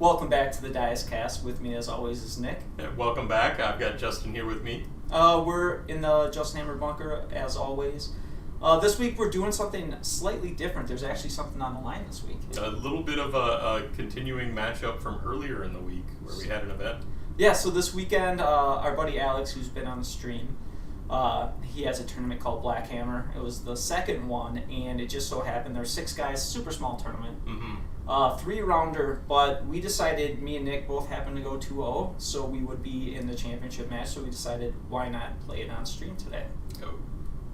Welcome back to the Dias Cast. With me, as always, is Nick. Welcome back. I've got Justin here with me. We're in the Justin Hammer bunker, as always. This week, we're doing something slightly different. There's actually something on the line this week. A little bit of a continuing matchup from earlier in the week where we had an event. Yeah, so this weekend, our buddy Alex, who's been on the stream, he has a tournament called Black Hammer. It was the second one, and it just so happened there were 6 guys, super small tournament. Mm-hmm. 3-rounder, but we decided, me and Nick both happened to go 2-0, so we would be in the championship match, so we decided why not play it on stream today.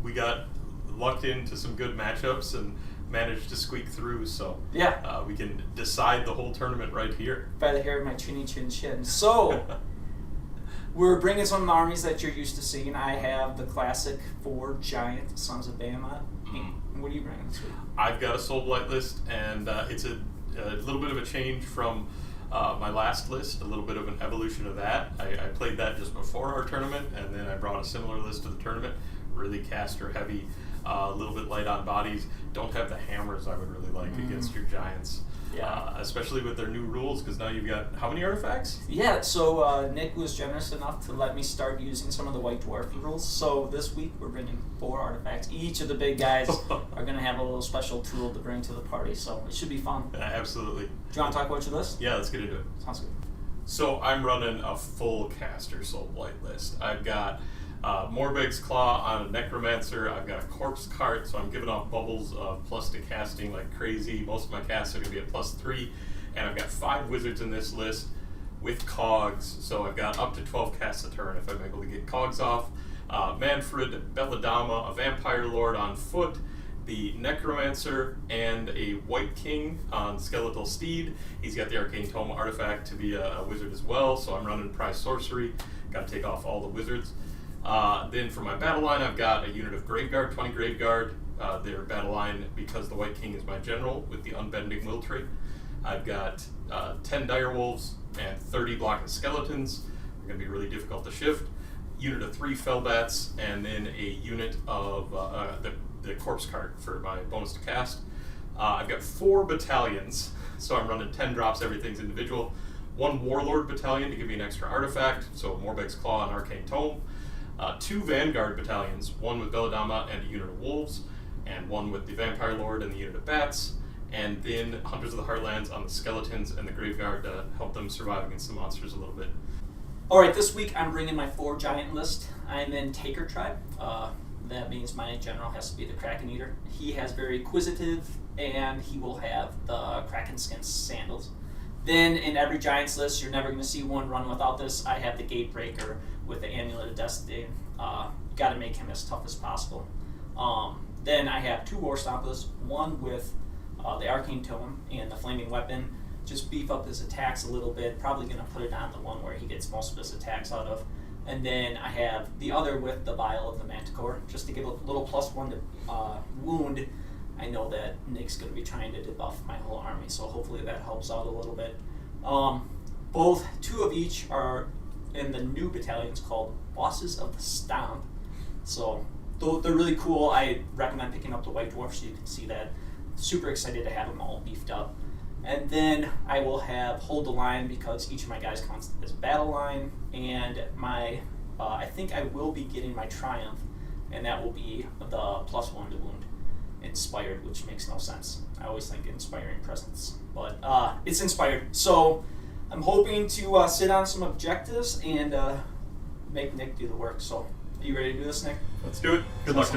We got lucked into some good matchups and managed to squeak through, so yeah, we can decide the whole tournament right here. By the hair of my chinny chin chin. So, we're bringing some armies that you're used to seeing. I have the classic 4 giant Sons of Behemat. Mm. What are you bringing this week? I've got a Soulblight list, and it's a little bit of a change from my last list, a little bit of an evolution of that. I played that just before our tournament, and then I brought a similar list to the tournament. Really caster heavy, a little bit light on bodies. Don't have the hammers I would really like against your giants. Yeah. Especially with their new rules, because now you've got how many artifacts? Yeah, so Nick was generous enough to let me start using some of the White Dwarf rules. So this week we're bringing 4 artifacts. Each of the big guys are going to have a little special tool to bring to the party, so it should be fun. Absolutely. Do you want to talk about your list? Yeah, let's get into it. Sounds good. So I'm running a full caster Soulblight list. I've got Morbeg's Claw on a Necromancer. I've got a Corpse Cart, so I'm giving off bubbles of plus to casting like crazy. Most of my casts are going to be at +3. And I've got 5 wizards in this list with cogs, so I've got up to 12 casts a turn if I'm able to get cogs off. Manfred, Belladama, a Vampire Lord on foot, the Necromancer, and a White King on Skeletal Steed. He's got the Arcane Tome artifact to be a wizard as well, so I'm running Prize Sorcery. Got to take off all the wizards. Then for my battle line, I've got a unit of Graveguard, 20 Graveguard. Their battle line, because the White King is my general with the Unbending Will trait. I've got 10 Direwolves and 30 Block of Skeletons. They're going to be really difficult to shift. Unit of 3 Fellbats, and then a unit of the Corpse Cart for my bonus to cast. I've got 4 battalions, so I'm running 10 drops, everything's individual. 1 Warlord battalion to give me an extra artifact, so Morbeg's Claw and Arcane Tome. 2 Vanguard battalions, 1 with Belladama and a unit of Wolves, and 1 with the Vampire Lord and the unit of Bats, and then Hunters of the Heartlands on the Skeletons and the Graveguard to help them survive against the monsters a little bit. Alright, this week I'm bringing my 4 giant list. I'm in Taker Tribe. That means my general has to be the Kraken Eater. He has very inquisitive, and he will have the Kraken Skin Sandals. Then in every Giants list, you're never going to see one run without this. I have the Gatebreaker with the Amulet of Destiny. Got to make him as tough as possible. Then I have 2 War Stompas, one with the Arcane Tome and the Flaming Weapon. Just beef up his attacks a little bit. Probably going to put it on the one where he gets most of his attacks out of. And then I have the other with the Vial of the Manticore, just to give a little +1 to wound. I know that Nick's going to be trying to debuff my whole army, so hopefully that helps out a little bit. Both 2 of each are in the new battalions called Bosses of the Stomp. So they're really cool. I recommend picking up the White Dwarf so you can see that. Super excited to have them all beefed up. And then I will have Hold the Line because each of my guys counts as battle line. And my, I think I will be getting my Triumph, and that will be the +1 to wound. Inspired, which makes no sense. I always think inspiring presence, but it's inspired. So I'm hoping to sit on some objectives and make Nick do the work. So are you ready to do this, Nick? Let's do it. Good luck.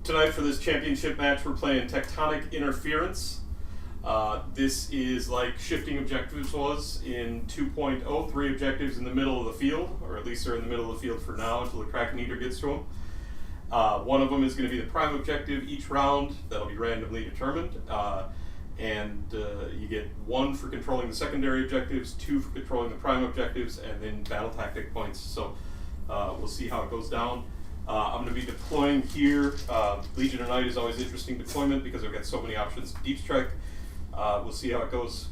Tonight for this championship match, we're playing Tectonic Interference. This is like Shifting Objectives was in 2.0, 3 objectives in the middle of the field, or at least they're in the middle of the field for now until the Kraken Eater gets to them. One of them is going to be the prime objective each round. That'll be randomly determined. and you get 1 for controlling the secondary objectives, 2 for controlling the prime objectives, and then battle tactic points. So we'll see how it goes down. I'm going to be deploying here. Legion of Night is always interesting deployment because I've got so many options to deep strike. We'll see how it goes.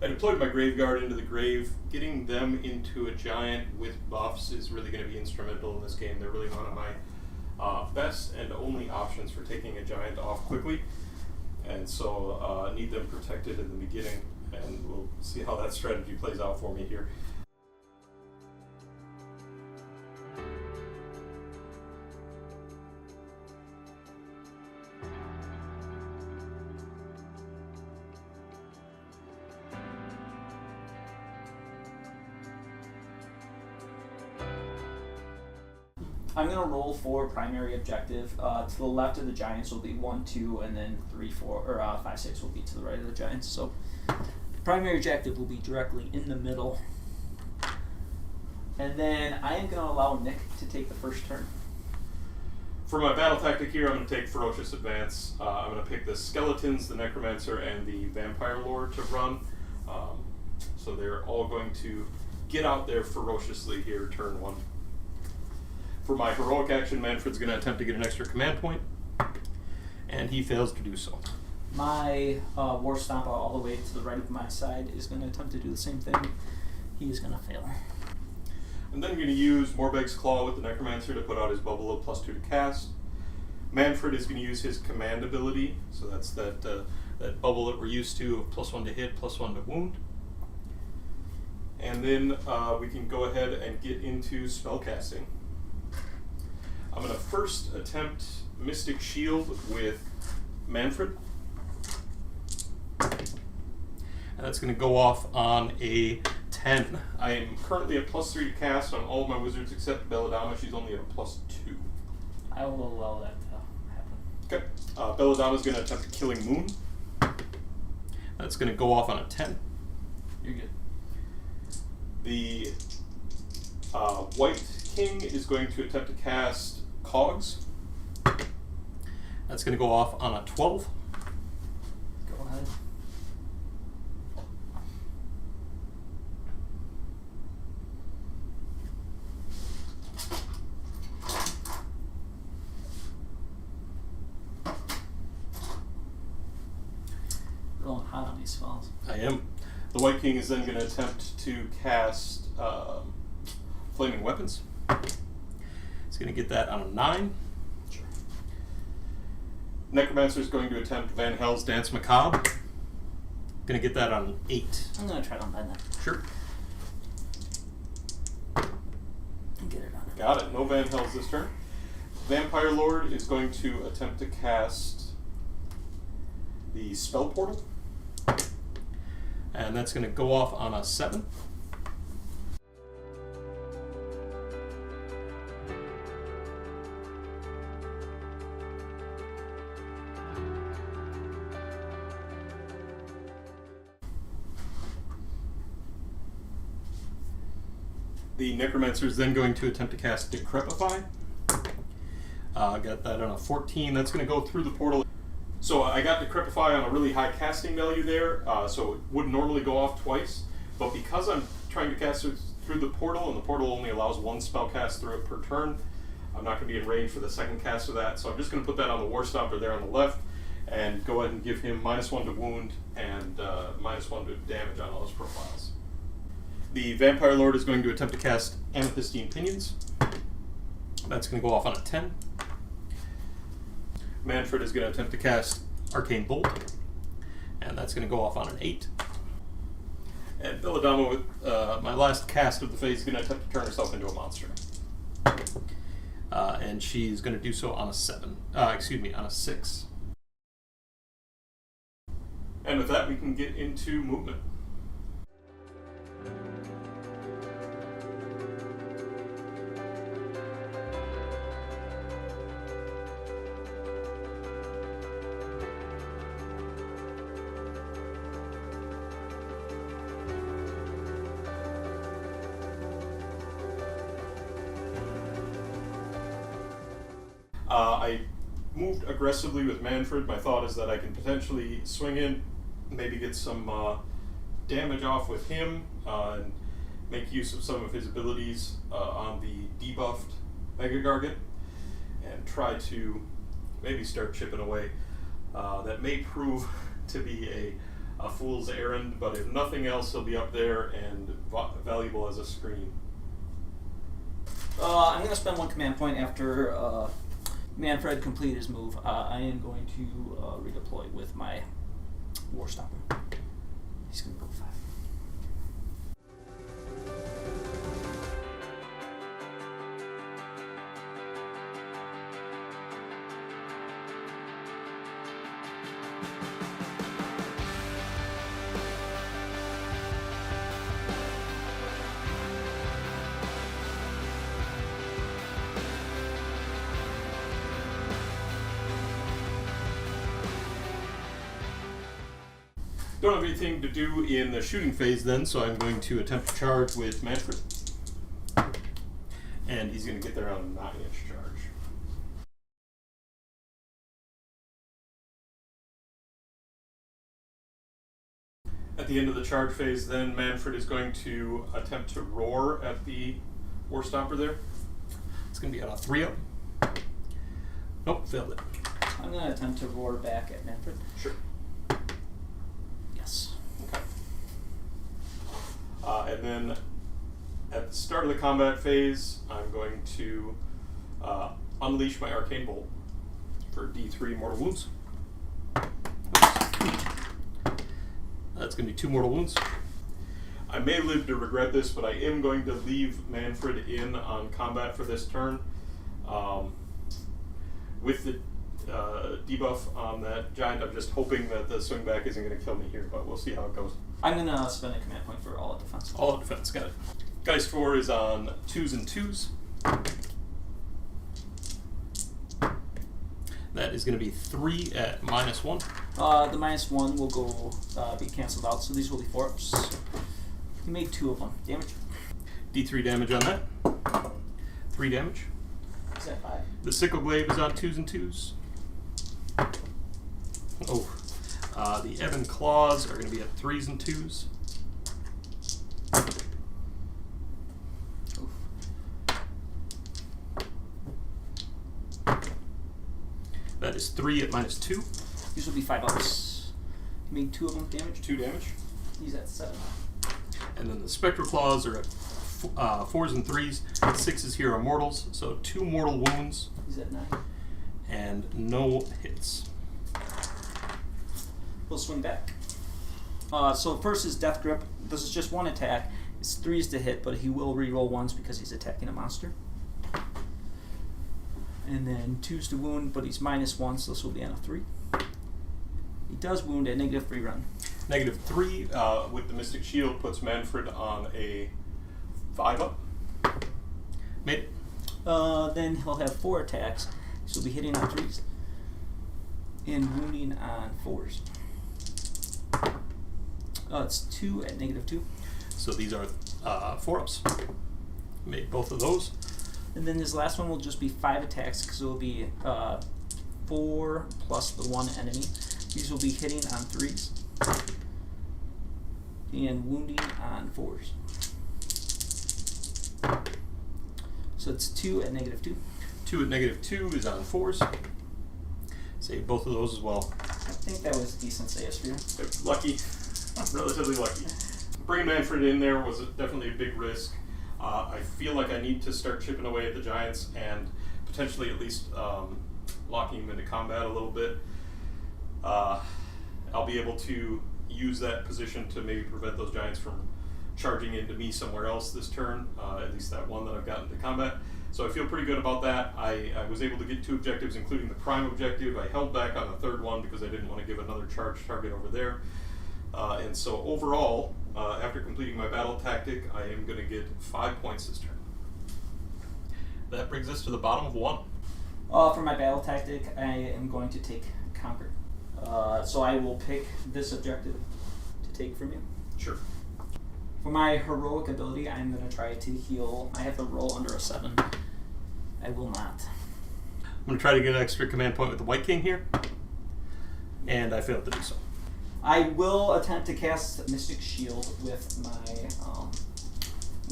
I deployed my Grave Guard into the grave. Getting them into a giant with buffs is really going to be instrumental in this game. They're really one of my best and only options for taking a giant off quickly. And so I need them protected in the beginning, and we'll see how that strategy plays out for me here. I'm going to roll for primary objective. To the left of the giants will be 1, 2, and then 3, 4, or 5, 6 will be to the right of the giants. So primary objective will be directly in the middle. And then I am going to allow Nick to take the first turn. For my battle tactic here, I'm going to take Ferocious Advance. I'm going to pick the Skeletons, the Necromancer, and the Vampire Lord to run. So they're all going to get out there ferociously here, turn 1. For my heroic action, Manfred's going to attempt to get an extra command point, and he fails to do so. My War Stomper all the way to the right of my side is going to attempt to do the same thing. He is going to fail. I'm then going to use Morbeg's Claw with the Necromancer to put out his bubble of +2 to cast. Manfred is going to use his command ability, so that's that bubble that we're used to of +1 to hit, +1 to wound. And then we can go ahead and get into spellcasting. I'm going to first attempt Mystic Shield with Manfred. And that's going to go off on a 10. I am currently at +3 to cast on all of my wizards except Belladonna. She's only at a +2. I will allow that to happen. Okay. Belladonna's going to attempt Killing Moon. That's going to go off on a 10. You're good. The White King is going to attempt to cast Cogs. That's going to go off on a 12. Go ahead. Rolling hot on these spells. I am. The White King is then going to attempt to cast Flaming Weapons. He's going to get that on a 9. Sure. Necromancer is going to attempt Van Hell's Dance Macabre. Going to get that on an 8. I'm going to try to unbind that. Sure. And get it on it. Got it. No Van Hells this turn. Vampire Lord is going to attempt to cast the Spell Portal. And that's going to go off on a 7. The Necromancer is then going to attempt to cast Decrepify. Got that on a 14. That's going to go through the portal. So I got Decrepify on a really high casting value there, so it would normally go off twice. But because I'm trying to cast it through the portal, and the portal only allows 1 spell cast through it per turn, I'm not going to be in range for the second cast of that. So I'm just going to put that on the War Stomper there on the left, and go ahead and give him -1 to wound and -1 to damage on all his profiles. The Vampire Lord is going to attempt to cast Amethystine Pinions. That's going to go off on a 10. Manfred is going to attempt to cast Arcane Bolt, and that's going to go off on an 8. And Belladonna, with my last cast of the phase, is going to attempt to turn herself into a monster. And she's going to do so on a 7. On a 6. And with that, we can get into movement. I moved aggressively with Manfred. My thought is that I can potentially swing in, maybe get some damage off with him, and make use of some of his abilities on the debuffed Mega Gargant, and try to maybe start chipping away. That may prove to be a fool's errand, but if nothing else, he'll be up there and valuable as a screen. I'm going to spend 1 command point after Manfred completed his move. I am going to redeploy with my War Stopper. He's going to go 5. Don't have anything to do in the shooting phase then, so I'm going to attempt to charge with Manfred. And he's going to get there on a 9-inch charge. At the end of the charge phase then, Manfred is going to attempt to roar at the War Stomper there. It's going to be on a 3-up. Nope, failed it. I'm going to attempt to roar back at Manfred. Sure. Yes. Okay. And then at the start of the combat phase, I'm going to unleash my Arcane Bolt for D3 mortal wounds. That's going to be 2 mortal wounds. I may live to regret this, but I am going to leave Manfred in on combat for this turn. With the debuff on that giant, I'm just hoping that the swing back isn't going to kill me here, but we'll see how it goes. I'm going to spend a command point for all out defense. All out defense, got it. Geist 4 is on 2s and 2s. That is going to be 3 at -1. The -1 will go be cancelled out, so these will be 4-ups. You made 2 of them. Damage. D3 damage on that. 3 damage. Is that 5? The Sickle Glaive is on 2s and 2s. Oh. The Ebon Claws are going to be at 3s and 2s. Oof. That is 3 at -2. These will be 5-ups. You made 2 of them. Damage. 2 damage. He's at 7. And then the Spectral Claws are at 4s and 3s. 6s here are mortals, so 2 mortal wounds. He's at 9. And no hits. We'll swing back. So first is Death Grip. This is just 1 attack. It's 3s to hit, but he will reroll 1s because he's attacking a monster. And then 2s to wound, but he's -1, so this will be on a 3. He does wound at -3 run. -3 with the Mystic Shield puts Manfred on a 5-up. Made it. Then he'll have 4 attacks. So he'll be hitting on 3s and wounding on 4s. It's 2 at -2. So these are 4-ups. Made both of those. And then his last one will just be 5 attacks because it will be 4 plus the 1 enemy. These will be hitting on 3s and wounding on 4s. So it's 2 at -2. 2 at -2 is on 4s. Save both of those as well. I think that was decent saves for you. Lucky. Relatively lucky. Bringing Manfred in there was definitely a big risk. I feel like I need to start chipping away at the giants and potentially at least locking him into combat a little bit. I'll be able to use that position to maybe prevent those giants from charging into me somewhere else this turn, at least that one that I've gotten to combat. So I feel pretty good about that. I was able to get 2 objectives, including the prime objective. I held back on the 3rd one because I didn't want to give another charge target over there. And so overall, after completing my battle tactic, I am going to get 5 points this turn. That brings us to the bottom of 1. For my battle tactic, I am going to take Conquer. So I will pick this objective to take from you. Sure. For my heroic ability, I'm going to try to heal. I have to roll under a 7. I will not. I'm going to try to get an extra command point with the White King here. And I failed to do so. I will attempt to cast Mystic Shield with my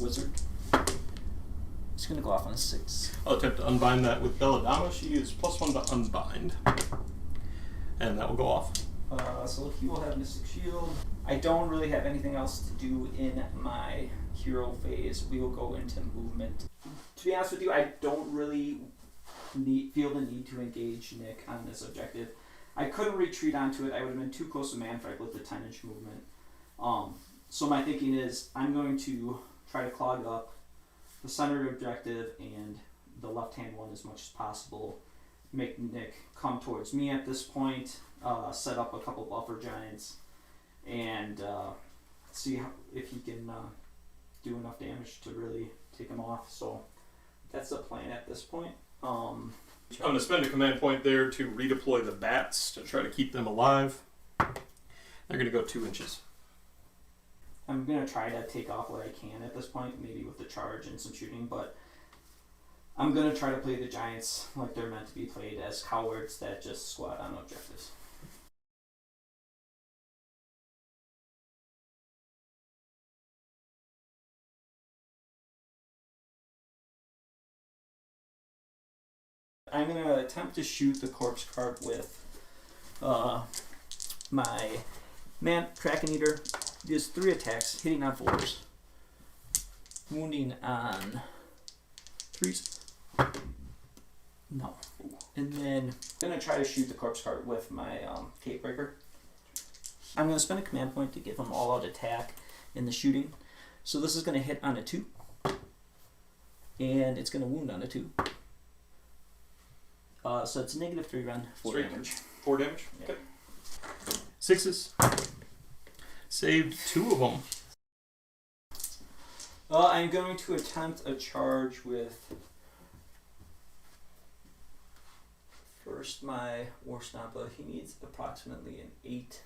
wizard. It's going to go off on a 6. I'll attempt to unbind that with Belladonna. She is +1 to unbind. And that will go off. So he will have Mystic Shield. I don't really have anything else to do in my hero phase. We will go into movement. To be honest with you, I don't really feel the need to engage Nick on this objective. I couldn't retreat onto it. I would have been too close to Manfred with the 10-inch movement. So my thinking is I'm going to try to clog up the center objective and the left-hand one as much as possible. Make Nick come towards me at this point. Set up a couple buffer giants and see if he can do enough damage to really take him off. So that's the plan at this point. I'm going to spend a command point there to redeploy the bats to try to keep them alive. They're going to go 2 inches. I'm going to try to take off what I can at this point, maybe with the charge and some shooting, but I'm going to try to play the giants like they're meant to be played, as cowards that just squat on objectives. I'm going to attempt to shoot the corpse cart with my Kraken Eater. He does 3 attacks, hitting on 4s, wounding on 3s. No. And then I'm going to try to shoot the corpse cart with my Cape Breaker. I'm going to spend a command point to give him all-out attack in the shooting. So this is going to hit on a 2. And it's going to wound on a 2. So it's a -3 run, 4 damage. 4 damage? Yeah. Okay. 6s. Saved 2 of them. I'm going to attempt a charge with first my War Stompa. He needs approximately an 8.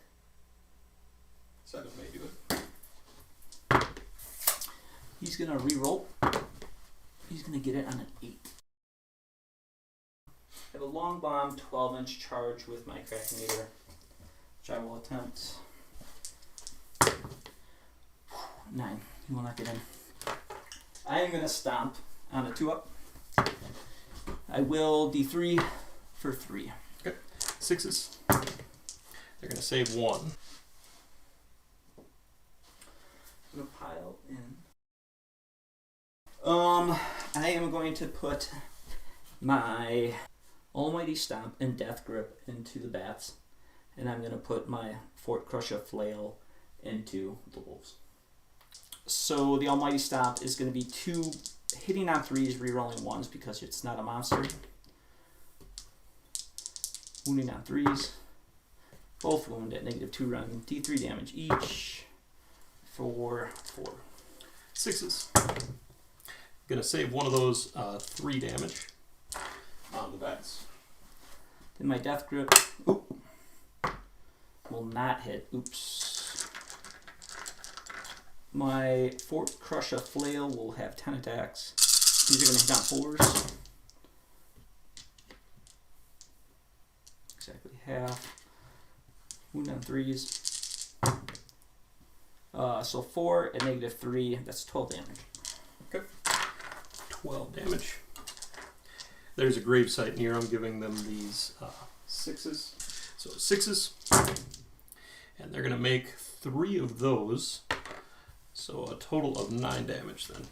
7 may do it. He's going to re-roll. He's going to get it on an 8. I have a long bomb 12-inch charge with my Kraken Eater, which I will attempt. 9. He will not get in. I am going to stomp on a 2-up. I will D3 for 3. Okay. 6s. They're going to save 1. I'm going to pile in. I am going to put my Almighty Stomp and Death Grip into the bats, and I'm going to put my Fort Crusher Flail into the wolves. So the Almighty Stomp is going to be 2 hitting on 3s, rerolling 1s because it's not a monster. Wounding on 3s. Both wound at -2 run. D3 damage each for 4. 6s. Gonna save one of those 3 damage on the bats. Then my Death Grip will not hit. Oops. My Fort Crusher Flail will have 10 attacks. These are going to hit on 4s. Exactly half. Wound on 3s. So 4 at -3. That's 12 damage. Okay. 12 damage. There's a gravesite near. I'm giving them these 6s. So 6s. And they're going to make 3 of those. So a total of 9 damage then.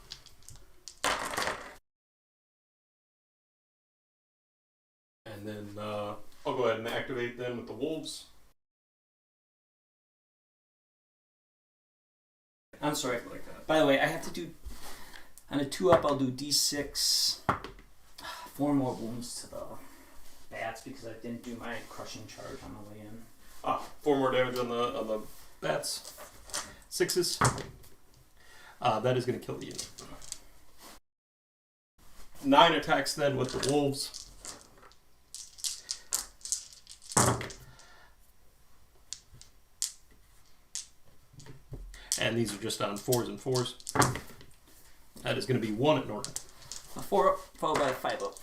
And then I'll go ahead and activate them with the wolves. I'm sorry. Like that. By the way, I have to do, on a 2-up, I'll do D6. 4 more wounds to the bats because I didn't do my crushing charge on the way in. 4 more damage on the bats. 6s. That is going to kill the unit. 9 attacks then with the wolves. And these are just on 4s and 4s. That is going to be 1 at Norton. A 4-up followed by a 5-up.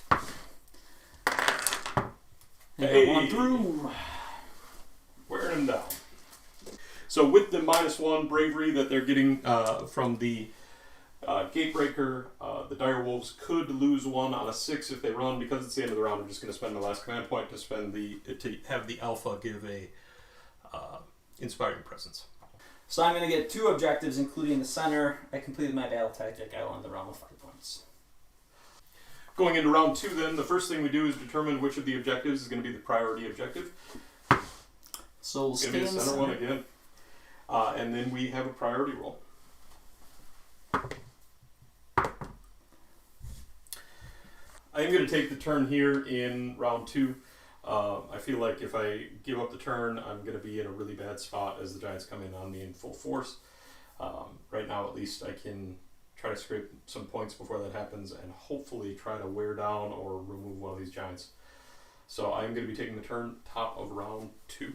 Hey. Got one through. Wearing him down. So with the -1 bravery that they're getting from the Gatebreaker, the Dire Wolves could lose 1 on a 6 if they run. Because it's the end of the round, I'm just going to spend my last command point to have the Alpha give a Inspiring Presence. So I'm going to get 2 objectives, including the center. I completed my battle tactic. I will end the round with 5 points. Going into round 2 then, the first thing we do is determine which of the objectives is going to be the priority objective. So we'll stay in in the center one center. again. And then we have a priority roll. I am going to take the turn here in round 2. I feel like if I give up the turn, I'm going to be in a really bad spot as the Giants come in on me in full force. Right now, at least, I can try to scrape some points before that happens and hopefully try to wear down or remove one of these Giants. So I'm going to be taking the turn top of round 2.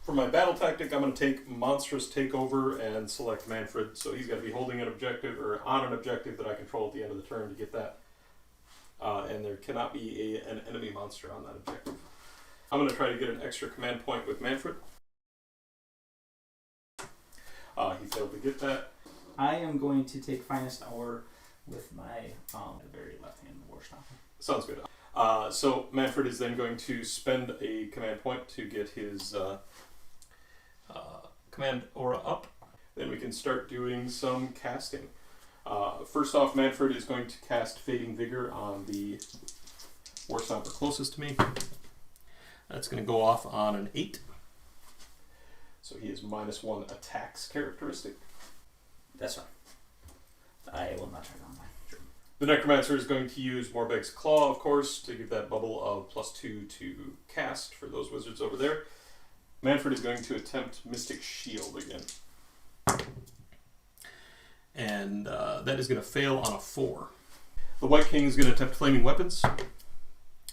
For my battle tactic, I'm going to take Monstrous Takeover and select Manfred. So he's got to be holding an objective or on an objective that I control at the end of the turn to get that. And there cannot be an enemy monster on that objective. I'm going to try to get an extra command point with Manfred. He failed to get that. I am going to take Finest Hour with my very left-hand War Stopper. Sounds good. So Manfred is then going to spend a command point to get his command aura up. Then we can start doing some casting. First off, Manfred is going to cast Fading Vigor on the War Stomper closest to me. That's going to go off on an 8. So he is -1 attacks characteristic. That's fine. I will not turn on mine. Sure. The Necromancer is going to use Morbeg's Claw, of course, to give that bubble of +2 to cast for those wizards over there. Manfred is going to attempt Mystic Shield again. And that is going to fail on a 4. The White King is going to attempt Flaming Weapons.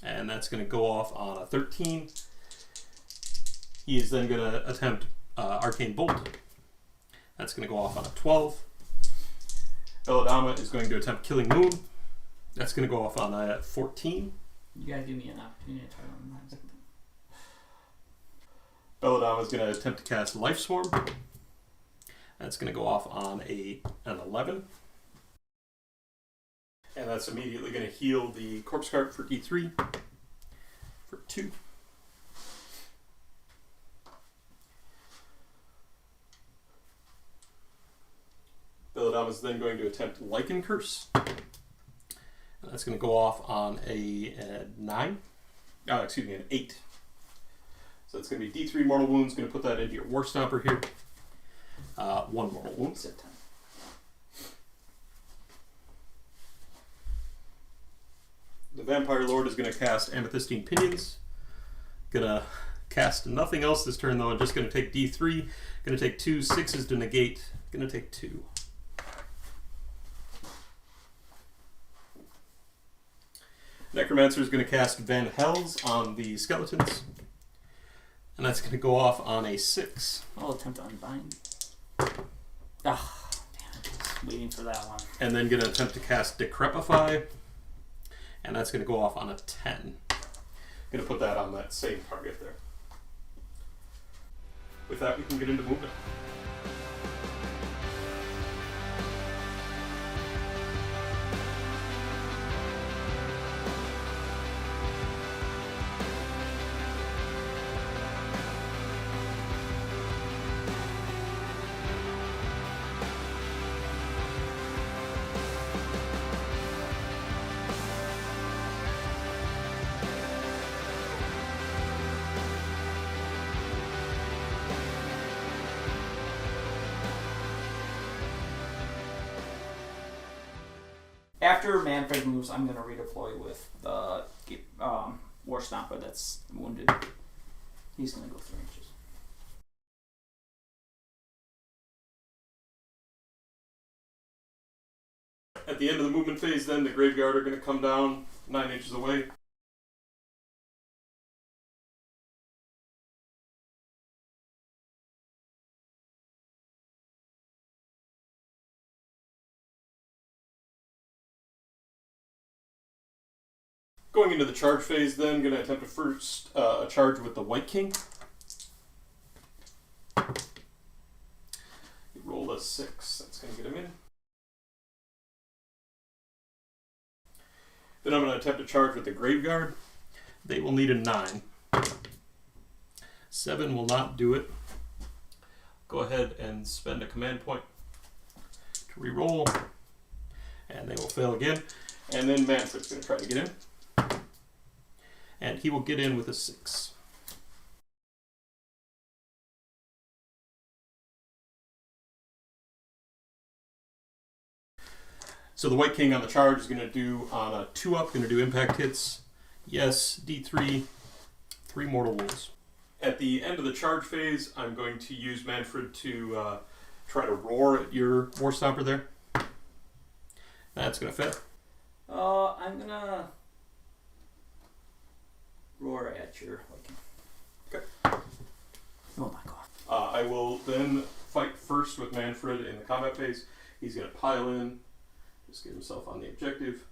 And that's going to go off on a 13. He is then going to attempt Arcane Bolt. That's going to go off on a 12. Belladama is going to attempt Killing Moon. That's going to go off on a 14. You gotta give me an opportunity to turn on mine. Belladama is going to attempt to cast Life Swarm. That's going to go off on an 11. And that's immediately going to heal the Corpse Cart for D3 for 2. Belladama is then going to attempt Lichen Curse. And that's going to go off on a 9. Oh, excuse me, an 8. So it's going to be D3 mortal wounds. Going to put that into your War Stomper here. 1 mortal wound. The Vampire Lord is going to cast Amethystine Pinions. Gonna cast nothing else this turn though. I'm just going to take D3. Going to take 2 6s to negate. Going to take 2. Necromancer is going to cast Van Hells on the skeletons. And that's going to go off on a 6. I'll attempt to unbind. Ah, damn it. I was waiting for that one. And then going to attempt to cast Decrepify. And that's going to go off on a 10. Going to put that on that same target there. With that, we can get into movement. After Manfred moves, I'm going to redeploy with the War Stomper that's wounded. He's going to go 3 inches. At the end of the movement phase, then, the Graveguard are going to come down 9 inches away. Going into the charge phase then, going to attempt a first charge with the White King. You roll a 6, that's going to get him in. Then I'm going to attempt a charge with the Graveguard. They will need a 9. 7 will not do it. Go ahead and spend a command point to reroll. And they will fail again. And then Manfred's going to try to get in. And he will get in with a 6. So the White King on the charge is going to do, on a 2-up, going to do impact hits. Yes, D3, 3 mortal wounds. At the end of the charge phase, I'm going to use Manfred to try to roar at your War Stomper there. That's going to fail. I'm going to roar at your White King. Okay. Oh my god. I will then fight first with Manfred in the combat phase. He's going to pile in. Just get himself on the objective,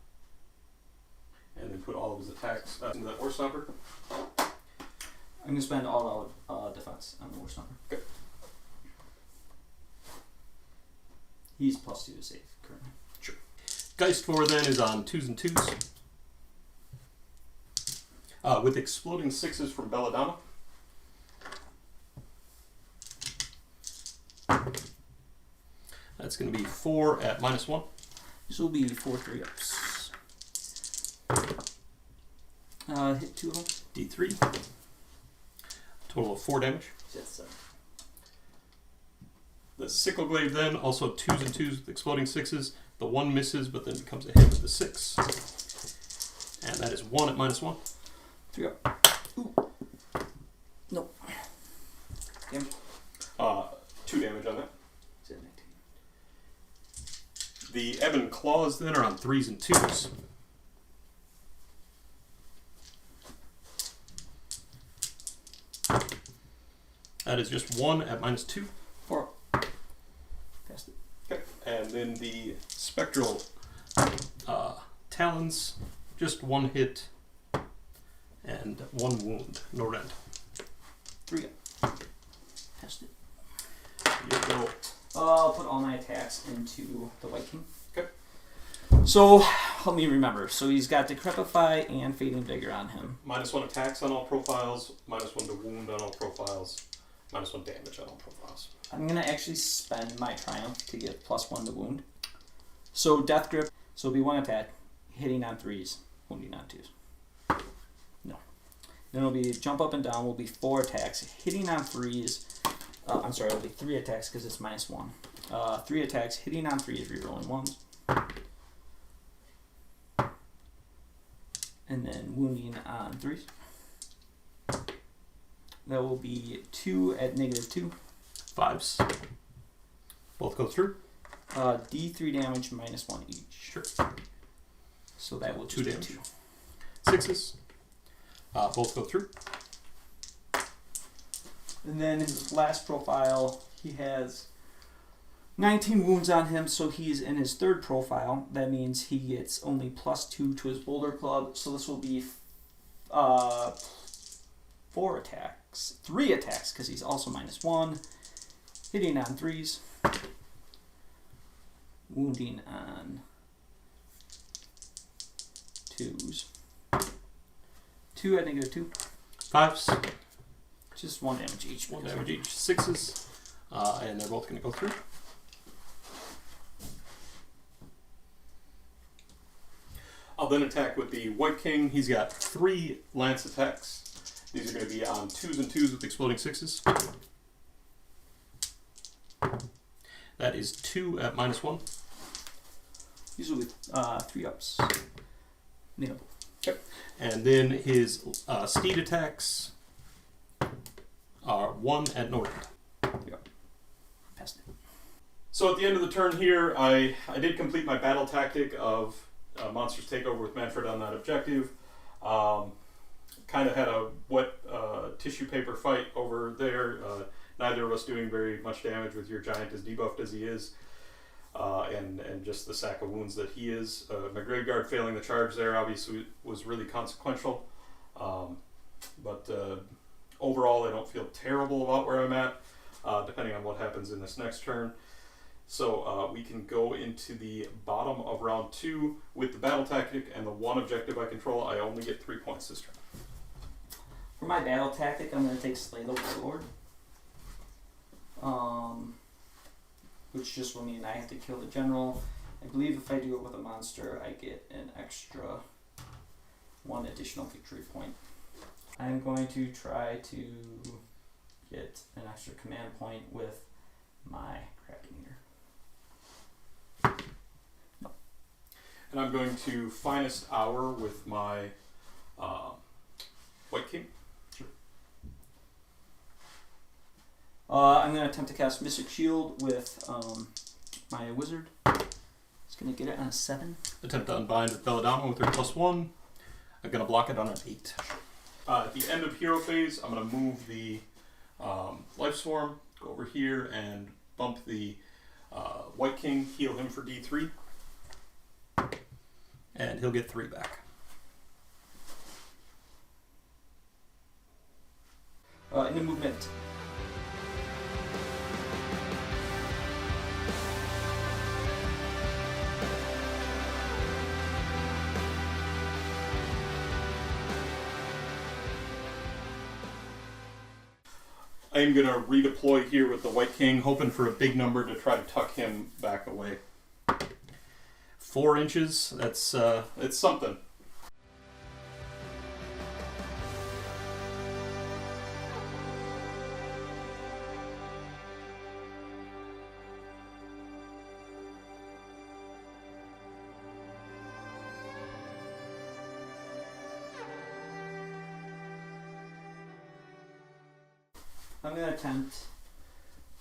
and then put all of his attacks into that War Stomper. I'm going to spend all out defense on the War Stomper. Okay. He's +2 to save currently. Sure. Geist 4 then is on 2s and 2s. With exploding 6s from Belladonna. That's going to be 4 at -1. This will be 4 3-ups. Hit 2 of them. D3. Total of 4 damage. That's 7. The Sickle Glaive then, also 2s and 2s with exploding 6s. The 1 misses, but then becomes a hit with the 6. And that is 1 at -1. 3-up. Ooh. Nope. Damage. 2 damage on that. 19. The Ebon Claws then are on 3s and 2s. That is just 1 at -2. 4. Passed it. Okay. And then the Spectral Talons, just 1 hit and 1 wound, no rend. 3-up. Passed it. You go. I'll put all my attacks into the White King. Okay. So, help me remember. So he's got Decrepify and Fading Vigor on him. -1 attacks on all profiles, -1 to wound on all profiles, -1 damage on all profiles. I'm going to actually spend my Triumph to get +1 to wound. So Death Grip, so it'll be 1 attack, hitting on 3s, wounding on 2s. No. Then it'll be jump up and down, will be 4 attacks, hitting on 3s. I'm sorry, it'll be 3 attacks because it's -1. 3 attacks, hitting on 3s, rerolling 1s. And then wounding on 3s. That will be 2 at -2. 5s. Both go through. D3 damage -1 each. Sure. So that will 2 just be damage. 2. 6s. Both go through. And then his last profile, he has 19 wounds on him, so he's in his 3rd profile. That means he gets only +2 to his Boulder Club. So this will be 4 attacks, 3 attacks, because he's also -1. Hitting on 3s, wounding on 2s. 2 at -2. 5s. Just 1 damage each. 1 damage each. 6s. And they're both going to go through. I'll then attack with the White King. He's got 3 lance attacks. These are going to be on 2s and 2s with exploding 6s. That is 2 at -1. These will be 3-ups. Nailable. Okay. And then his steed attacks are 1 at no rend. Yep. Passed it. So at the end of the turn here, I did complete my battle tactic of monsters take over with Manfred on that objective. Kind of had a wet tissue paper fight over there. Neither of us doing very much damage with your giant as debuffed as he is. and just the sack of wounds that he is. My grave guard failing the charge there obviously was really consequential, but overall I don't feel terrible about where I'm at, depending on what happens in this next turn. So we can go into the bottom of round 2 with the battle tactic and the one objective I control. I only get 3 points this turn. For my battle tactic, I'm going to take Slay the Warlord. Which just will mean I have to kill the general. I believe if I do it with a monster, I get an extra 1 additional victory point. I'm going to try to get an extra command point with my Kraken Eater. And I'm going to Finest Hour with my White King. Sure. I'm going to attempt to cast Mystic Shield with my Wizard. It's going to get it on a 7. Attempt to unbind with Belladonna with her +1. I'm going to block it on an 8. At the end of hero phase, I'm going to move the Life Swarm, go over here and bump the White King, heal him for D3. And he'll get 3 back. In the movement. I am going to redeploy here with the White King, hoping for a big number to try to tuck him back away. 4 inches, that's it's something. I'm going to attempt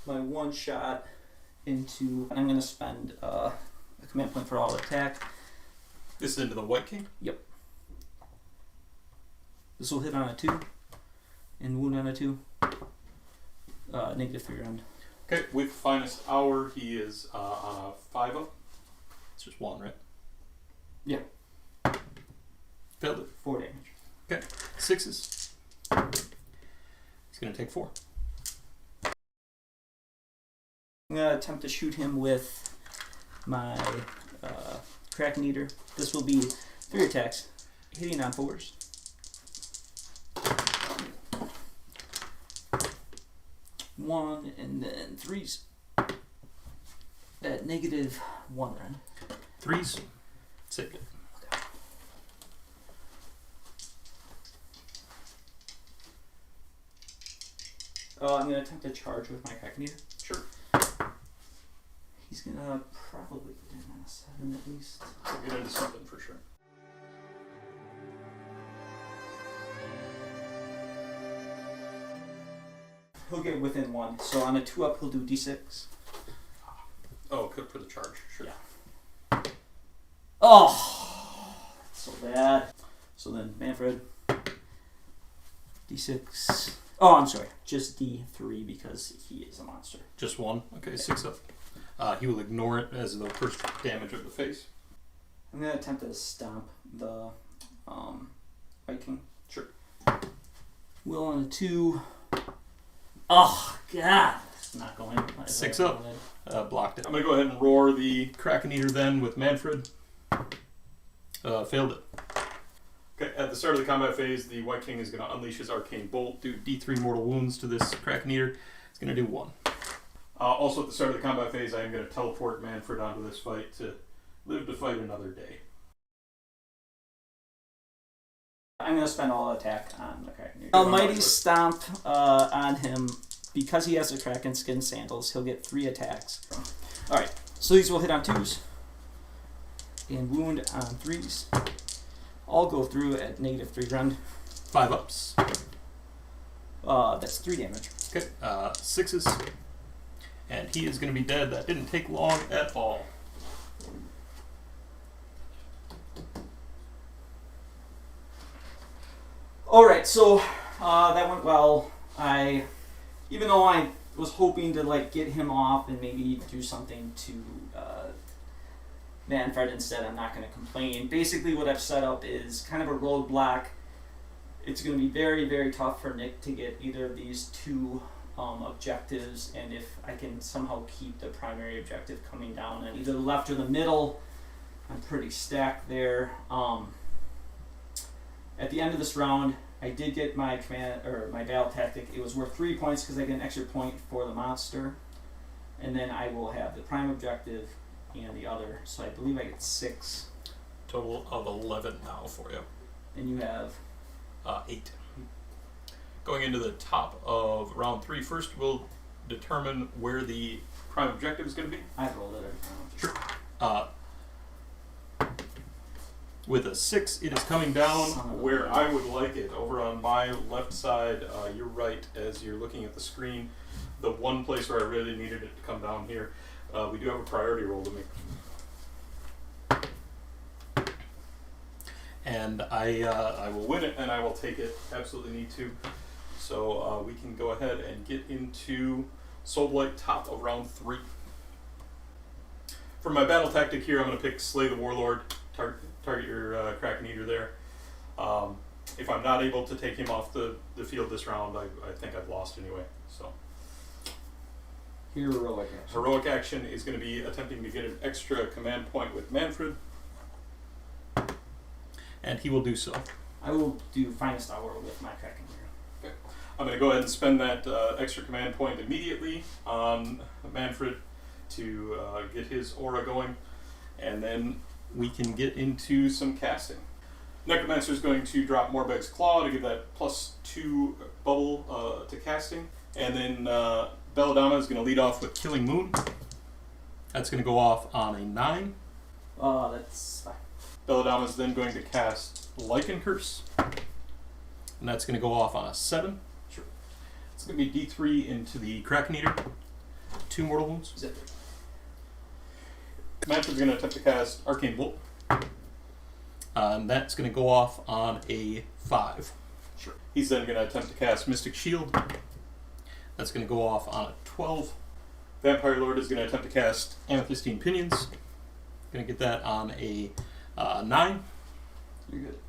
my 1 shot into, and I'm going to spend a command point for all attack. This is into the White King? Yep. This will hit on a 2 and wound on a 2. -3 round. Okay, with Finest Hour, he is on a 5-up. It's just 1, right? Yeah. Failed it. 4 damage. Okay, 6s. He's going to take 4. I'm going to attempt to shoot him with my Kraken Eater. This will be 3 attacks, hitting on 4s. One and then 3s at -1 round. 3s. Saved it. Okay. I'm going to attempt to charge with my Kraken Eater. Sure. He's going to probably get in on a 7 at least. We'll get into something for sure. He'll get within 1. So on a 2-up, he'll do D6. Oh, good for the charge. Sure. Yeah. Oh, so bad. So then Manfred, D6. Oh, I'm sorry, just D3 because he is a monster. Just 1. Okay, 6 up. He will ignore it as the first damage of the face. I'm gonna attempt to stomp the White King. Sure. Will on a 2. Oh God, it's not going. 6 up. Blocked it. I'm gonna go ahead and roar the Kraken Eater then with Manfred. Failed it. Okay, at the start of the combat phase, the White King is going to unleash his Arcane Bolt, do D3 mortal wounds to this Kraken Eater. It's going to do 1. Also, at the start of the combat phase, I am going to teleport Manfred onto this fight to live to fight another day. I'm going to spend all attack on the Kraken Eater. Almighty Stomp on him. Because he has the Kraken Skin Sandals, he'll get 3 attacks. Alright, so these will hit on 2s. And wound on 3s. All go through at -3 round. 5 ups. That's 3 damage. Okay, 6s. And he is going to be dead. That didn't take long at all. Alright, so that went well. Even though I was hoping to like get him off and maybe do something to Manfred instead. I'm not going to complain. Basically what I've set up is kind of a roadblock. It's going to be very, very tough for Nick to get either of these two objectives, and if I can somehow keep the primary objective coming down on either the left or the middle, I'm pretty stacked there. At the end of this round, I did get my command or my battle tactic. It was worth 3 points because I get an extra point for the monster, and then I will have the prime objective and the other. So I believe I get 6. Total of 11 now for you. And you have 8. Going into the top of round 3, first we'll determine where the prime objective is going to be. I've rolled it every time. Sure. With a 6, it is coming down where I would like it, over on my left side. You're right, as you're looking at the screen. The one place where I really needed it to come down here. We do have a priority roll to make. And I will win it, and I will take it. Absolutely need to. So we can go ahead and get into Soulblight top of round 3. For my battle tactic here, I'm going to pick Slay the Warlord. Target your Kraken Eater there. If I'm not able to take him off the field this round, I think I've lost anyway. So Heroic action. Heroic action is going to be attempting to get an extra command point with Manfred. And he will do so. I will do Finest Hour with my Kraken Eater. Okay. I'm going to go ahead and spend that extra command point immediately on Manfred to get his aura going. And then we can get into some casting. Necromancer is going to drop Morbeg's Claw to give that +2 bubble to casting. And then Belladonna is going to lead off with Killing Moon. That's going to go off on a 9. That's fine. Belladonna is then going to cast Lichen Curse. And that's going to go off on a 7. Sure. It's going to be D3 into the Kraken Eater. 2 mortal wounds. Zip. Manfred's going to attempt to cast Arcane Bolt. And that's going to go off on a 5. Sure. He's then going to attempt to cast Mystic Shield. That's going to go off on a 12. Vampire Lord is going to attempt to cast Amethystine Pinions. Going to get that on a 9. You're good.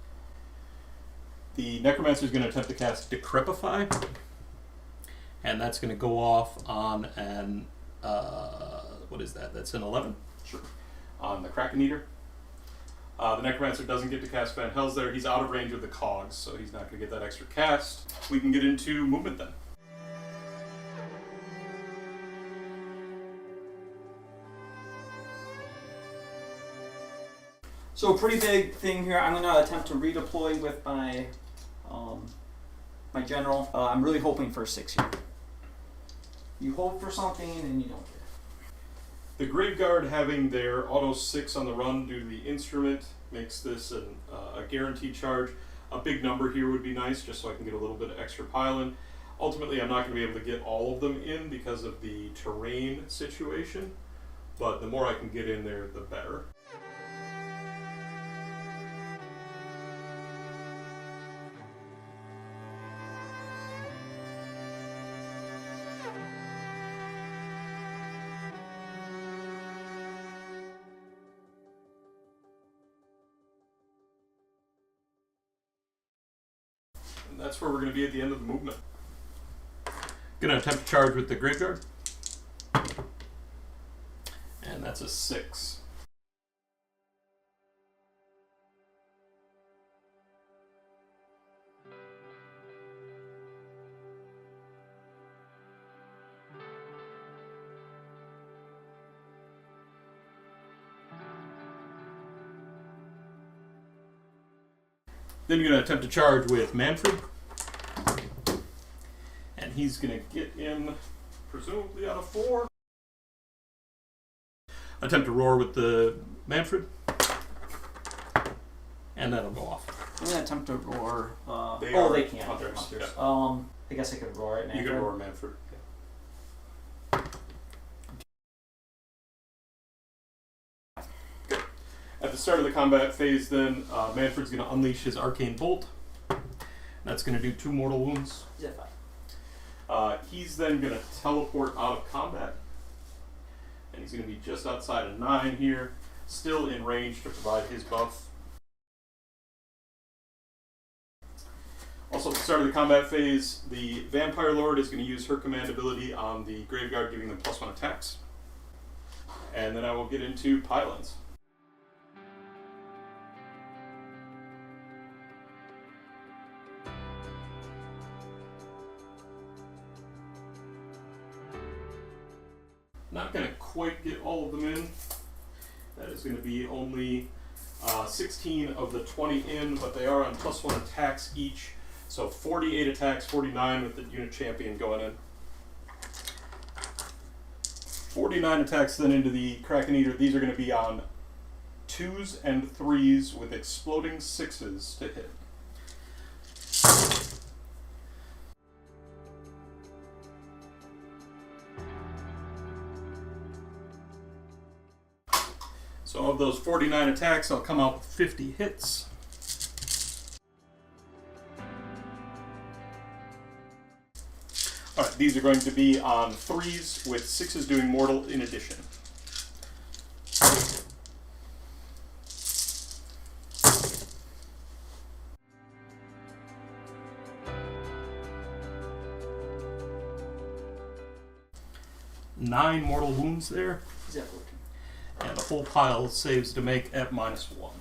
The Necromancer is going to attempt to cast Decrepify. And that's going to go off on an, what is that? That's an 11. Sure. On the Kraken Eater. The Necromancer doesn't get to cast Van Hels there. He's out of range of the cogs, so he's not going to get that extra cast. We can get into movement then. So a pretty big thing here. I'm going to attempt to redeploy with my my general. I'm really hoping for a 6 here. You hope for something and you don't get it. The Graveguard having their auto 6 on the run due to the instrument makes this a guaranteed charge. A big number here would be nice, just so I can get a little bit of extra pile-in. Ultimately, I'm not going to be able to get all of them in because of the terrain situation, but the more I can get in there, the better. And that's where we're going to be at the end of the movement. Going to attempt to charge with the Graveguard. And that's a 6. Then you're going to attempt to charge with Manfred. And he's going to get in, presumably out of 4. Attempt to roar with the Manfred. And that'll go off. I'm going to attempt to roar. They can't. Hunters. Yeah. I guess I could roar at Manfred. You can roar Manfred. At the start of the combat phase, then, Manfred's going to unleash his Arcane Bolt. That's going to do 2 mortal wounds. Zip. He's then going to teleport out of combat. And he's going to be just outside of 9 here, still in range to provide his buff. Also, at the start of the combat phase, the Vampire Lord is going to use her command ability on the Graveguard, giving them +1 attacks. And then I will get into pylons. Not going to quite get all of them in. That is going to be only 16 of the 20 in, but they are on +1 attacks each. So 48 attacks, 49 with the unit champion going in. 49 attacks then into the Kraken Eater. These are going to be on 2s and 3s with exploding 6s to hit. So of those 49 attacks, I'll come out with 50 hits. Alright, these are going to be on 3s with 6s doing mortal in addition. Nine mortal wounds there. Is that working? And a whole pile of saves to make at -1.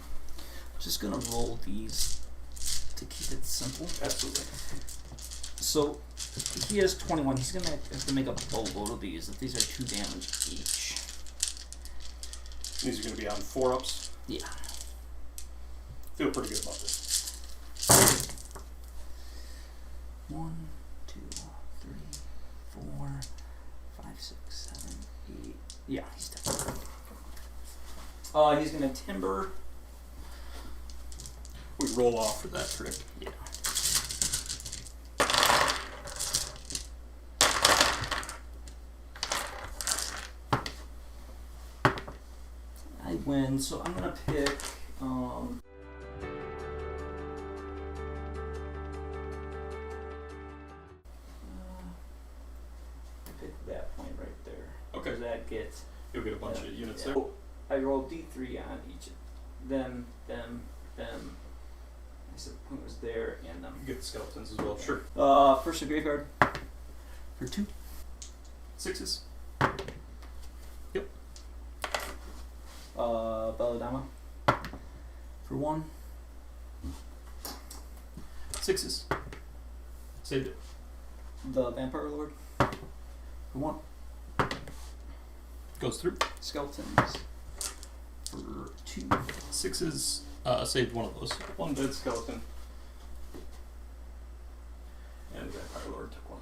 Just gonna roll these to keep it simple. Absolutely. So he has 21. He's gonna have to make a boatload of these. If these are 2 damage each. These are going to be on 4-ups. Yeah. Feel pretty good about this. 1, 2, 3, 4, 5, 6, 7, 8. Yeah, he's definitely. He's gonna timber. We roll off for that trick. Yeah. I win, so I'm gonna pick. Pick that point right there. Okay. Does that get? You'll get a bunch of units there. I rolled D3 on each of them. I said the point was there and them. You get the skeletons as well. Sure. First a graveyard for 2. 6s. Yep. Belladama for 1. 6s. Saved it. The Vampire Lord for 1. Goes through. Skeletons for 2. 6s. Saved one of those. 1 dead skeleton. And the Vampire Lord took 1.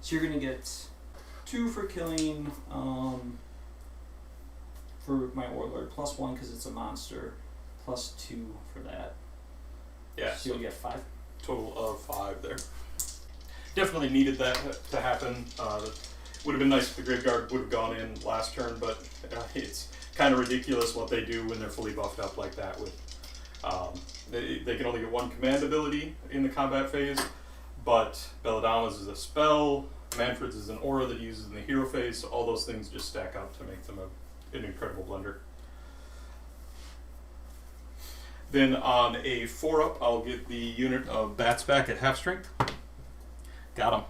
So you're gonna get 2 for killing for my Warlord, +1 because it's a monster, +2 for that. Yeah. So you'll get 5. Total of 5 there. Definitely needed that to happen. Would have been nice if the Graveguard would have gone in last turn, but it's kind of ridiculous what they do when they're fully buffed up like that. With they can only get 1 command ability in the combat phase, but Belladama's is a spell, Manfred's is an aura that uses in the hero phase, so all those things just stack up to make them an incredible blender. Then on a 4-up, I'll get the unit of Bats back at half strength. Got him.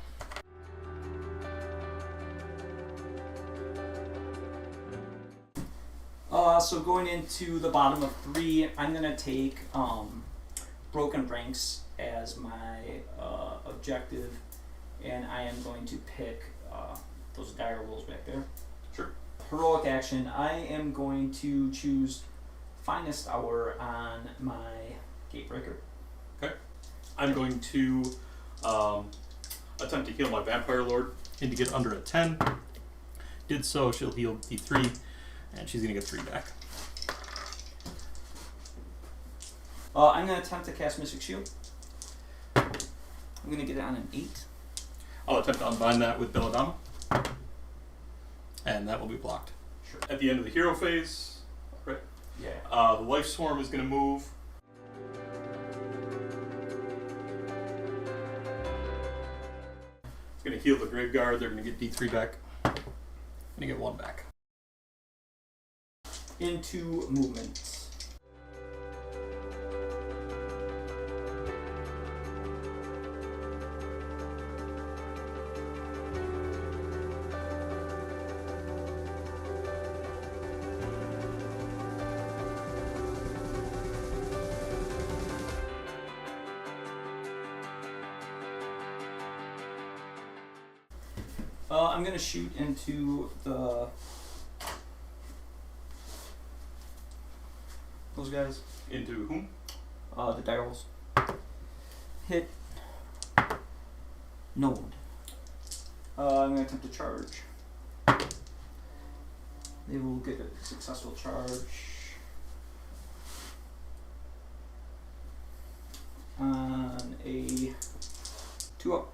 So going into the bottom of 3, I'm gonna take Broken Ranks as my objective, and I am going to pick those dire wolves back there. Sure. Heroic action. I am going to choose Finest Hour on my Gatebreaker. Okay. I'm going to attempt to heal my Vampire Lord and to get under a 10. Did so, she'll heal D3, and she's going to get 3 back. I'm going to attempt to cast Mystic Shield. I'm going to get it on an 8. I'll attempt to unbind that with Belladama, and that will be blocked. Sure. At the end of the hero phase, right? Yeah. The Life Swarm is going to move. going to heal the Graveguard. They're going to get D3 back. Going to get 1 back. Into movement. I'm going to shoot into those guys. Into whom? The die rolls. Hit. No wound. I'm going to attempt to charge. They will get a successful charge. On a 2 up.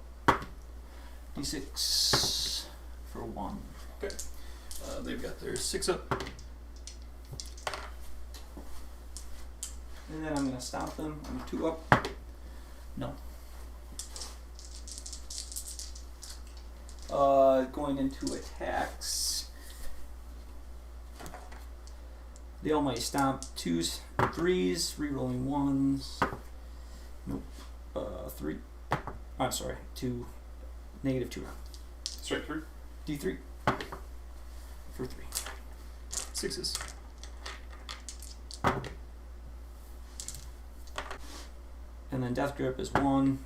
D6 for 1. Okay. They've got their 6 up. And then I'm going to stomp them on 2 up. No. Going into attacks. The Almighty Stomp. 2s, 3s, rerolling 1s. Nope. 3. I'm sorry. 2. Negative 2 round. Strike 3. D3 for 3. 6s. And then Death Grip is 1.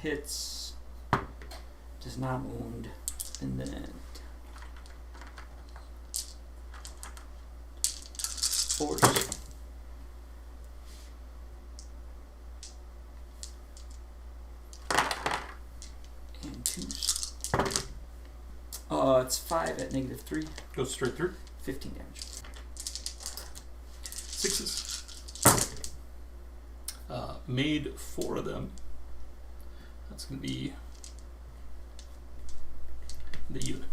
Hits. Does not wound. And then 4s. And 2s. It's 5 at negative 3. Goes straight through. 15 damage. 6s. Made 4 of them. That's going to be the unit.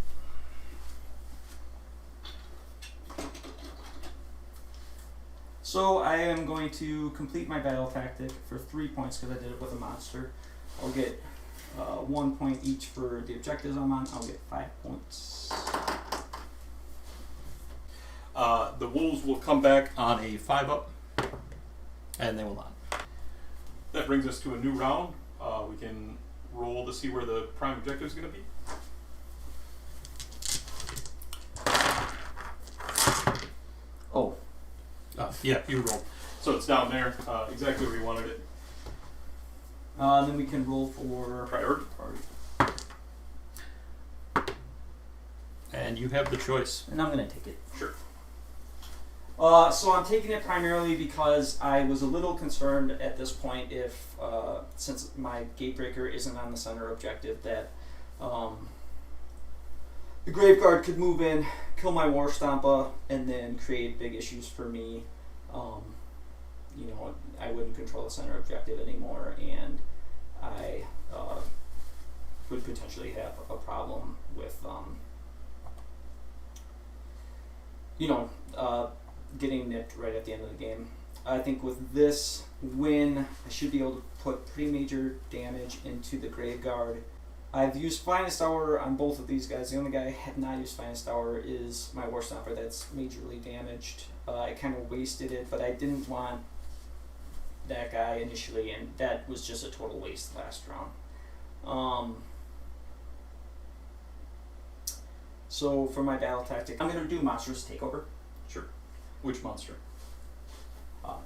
So I am going to complete my battle tactic for 3 points because I did it with a monster. I'll get 1 point each for the objectives I'm on. I'll get 5 points. The wolves will come back on a 5 up, and they will not. That brings us to a new round. We can roll to see where the prime objective is going to be. Oh. Yeah, you roll. So it's down there, exactly where you wanted it. Then we can roll for Priority. And you have the choice. And I'm going to take it. Sure. So I'm taking it primarily because I was a little concerned at this point if, since my Gatebreaker isn't on the center objective, that the Graveguard could move in, kill my War Stompa, and then create big issues for me. You know, I wouldn't control the center objective anymore, and I would potentially have a problem with, you know, getting nipped right at the end of the game. I think with this win, I should be able to put pretty major damage into the Graveguard. I've used Finest Hour on both of these guys. The only guy I have not used Finest Hour is my War Stomper that's majorly damaged. I kind of wasted it, but I didn't want that guy initially, and that was just a total waste last round. So for my battle tactic, I'm going to do Monstrous Takeover. Sure. Which monster?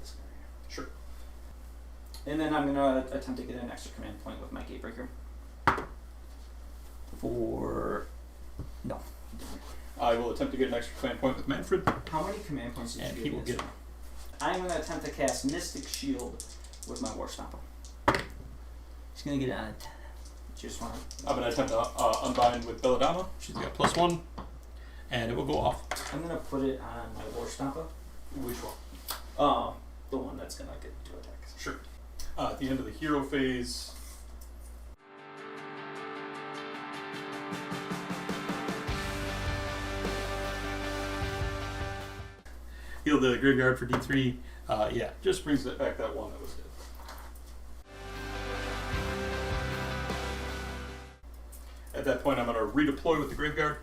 This guy here. Sure. And then I'm going to attempt to get an extra command point with my Gatebreaker. No. I will attempt to get an extra command point with Manfred. How many command points did And you he get? will get I'm going to attempt to cast Mystic Shield with my War Stomper. He's going to get on it. Just one. I'm going to attempt to unbind with Belladonna. She's got +1, and it will go off. I'm going to put it on my War Stomper. Which one? The one that's going to get 2 attacks. Sure. At the end of the hero phase, heal the Graveyard for D3. Yeah, just brings it back that one that was dead. At that point, I'm going to redeploy with the Graveguard,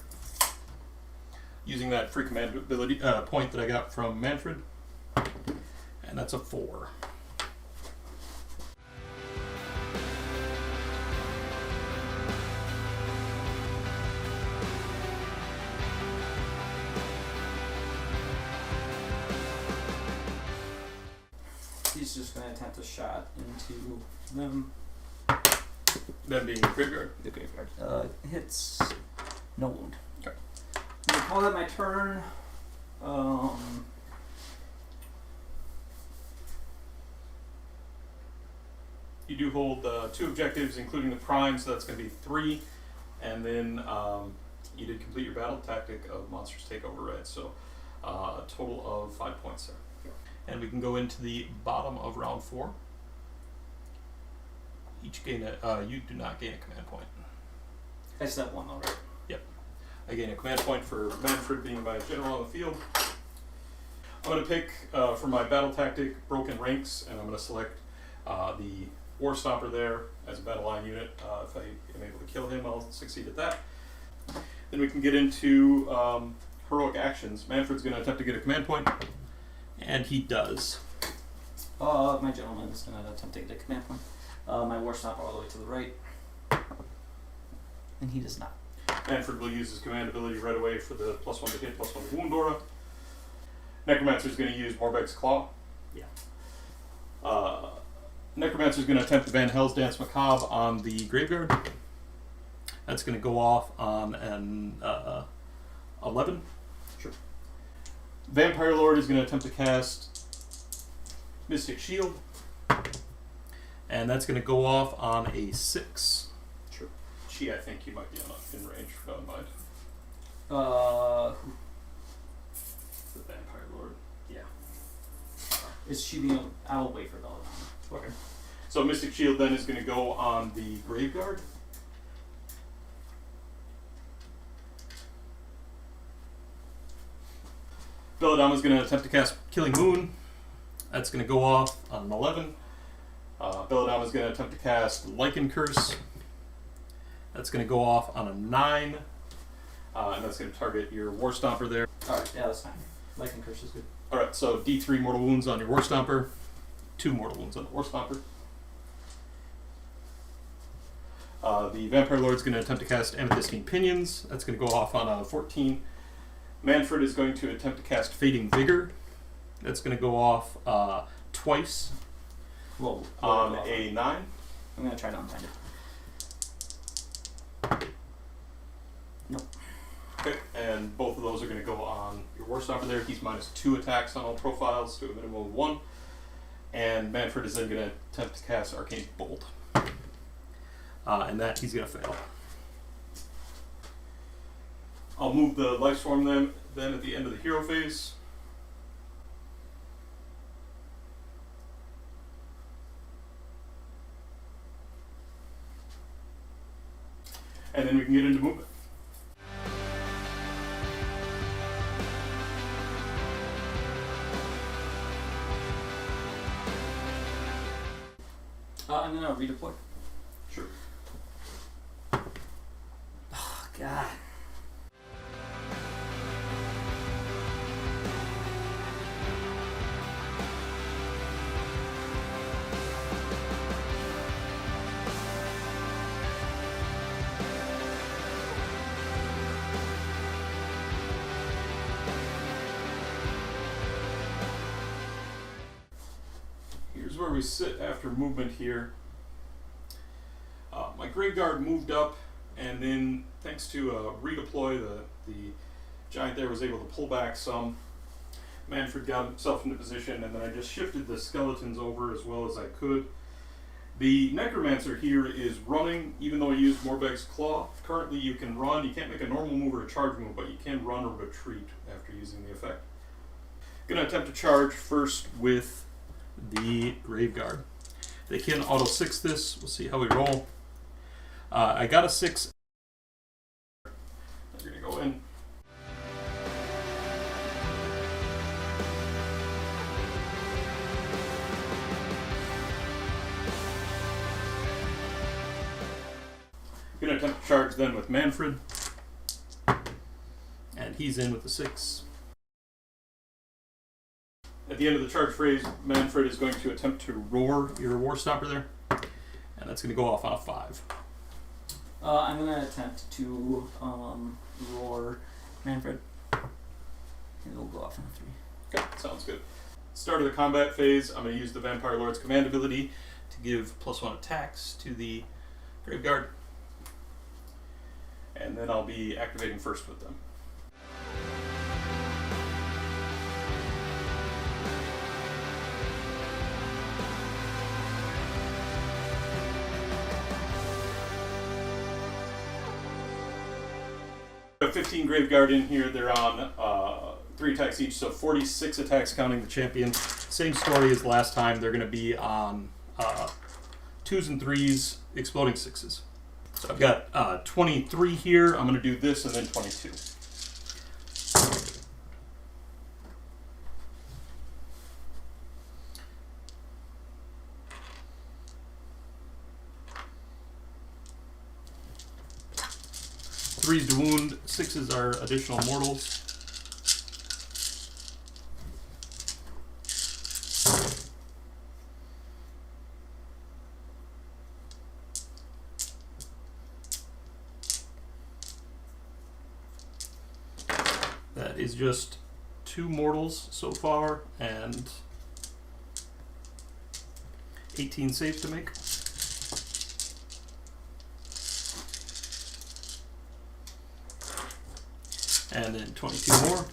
using that free command ability point that I got from Manfred, and that's a 4. He's just going to attempt a shot into them. Them being the Graveyard. The Graveyard. Hits. No wound. Okay. I'm going to call that my turn. You do hold 2 objectives, including the prime, so that's going to be 3. And then you did complete your battle tactic of monsters take over, right? So a total of 5 points there. And we can go into the bottom of round 4. Each gain you do not gain a command point. I just have 1 though, right? Yep. I gain a command point for Manfred being my general on the field. I'm going to pick for my battle tactic Broken Ranks, and I'm going to select the War Stomper there as a battle line unit. If I am able to kill him, I'll succeed at that. Then we can get into heroic actions. Manfred's going to attempt to get a command point, and he does. My gentleman is going to attempt to get a command point. My War Stomper all the way to the right. And he does not. Manfred will use his command ability right away for the +1 to hit, +1 to wound aura. Necromancer's going to use Morbeg's Claw. Yeah. Necromancer's going to attempt the Van Hell's Dance Macabre on the Graveguard. That's going to go off on an 11. Sure. Vampire Lord is going to attempt to cast Mystic Shield. And that's going to go off on a 6. Sure. She, I think you might be in range, forgot in mind. The Vampire Lord. Yeah. Is she the? I'll wait for Belladonna. Okay. So Mystic Shield then is going to go on the Graveguard. Belladonna is going to attempt to cast Killing Moon. That's going to go off on an 11. Belladonna is going to attempt to cast Lichen Curse. That's going to go off on a 9. And that's going to target your War Stomper there. Alright, yeah, that's fine. Lichen Curse is good. Alright, so D3 mortal wounds on your War Stomper. 2 mortal wounds on the War Stomper. The Vampire Lord is going to attempt to cast Amethystine Pinions. That's going to go off on a 14. Manfred is going to attempt to cast Fading Vigor. That's going to go off twice. Whoa. On a 9. I'm going to try to unbind it. Nope. Okay, and both of those are going to go on your War Stomper there. He's -2 attacks on all profiles to a minimum of 1. And Manfred is then going to attempt to cast Arcane Bolt. And that he's going to fail. I'll move the Life Swarm then at the end of the hero phase. And then we can get into movement. I'm going to redeploy. Sure. Oh, God. Here's where we sit after movement here. My Graveguard moved up, and then thanks to redeploy, the giant there was able to pull back some. Manfred got himself into position, and then I just shifted the skeletons over as well as I could. The Necromancer here is running, even though I used Morbeg's Claw. Currently you can run, you can't make a normal move or a charge move, but you can run or retreat after using the effect. Going to attempt to charge first with the Graveguard. They can auto 6 this. We'll see how we roll. I got a 6. They're going to go in. Going to attempt to charge then with Manfred. And he's in with the 6. At the end of the charge phase, Manfred is going to attempt to roar your War Stopper there. And that's going to go off on a 5. I'm going to attempt to roar Manfred. And it'll go off on a 3. Okay, sounds good. Start of the combat phase, I'm going to use the Vampire Lord's command ability to give +1 attacks to the Graveguard. And then I'll be activating first with them. I have 15 Graveguard in here. They're on 3 attacks each, so 46 attacks counting the champion. Same story as last time. They're going to be on 2s and 3s, exploding 6s. So I've got 23 here. I'm going to do this and then 22. Threes to wound, 6s are additional mortals. That is just 2 mortals so far and 18 saves to make. And then 22 more.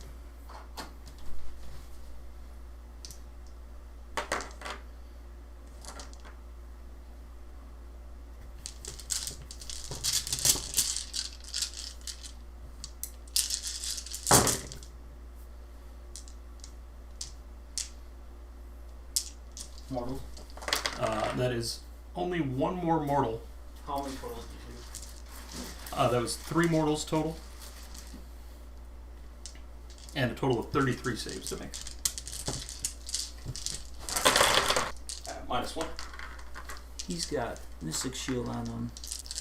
Mortal. That is only 1 more mortal. How many totals did you do? That was 3 mortals total. And a total of 33 saves to make. -1. He's got Mystic Shield on him.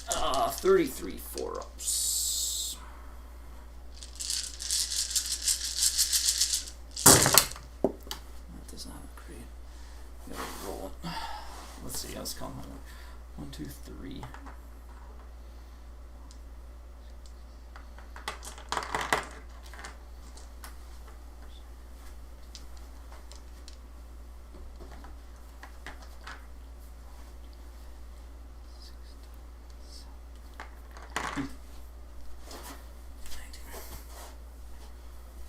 33 4-ups. That does not look great. Gotta roll it. Let's see how it's coming. 1, 2, 3.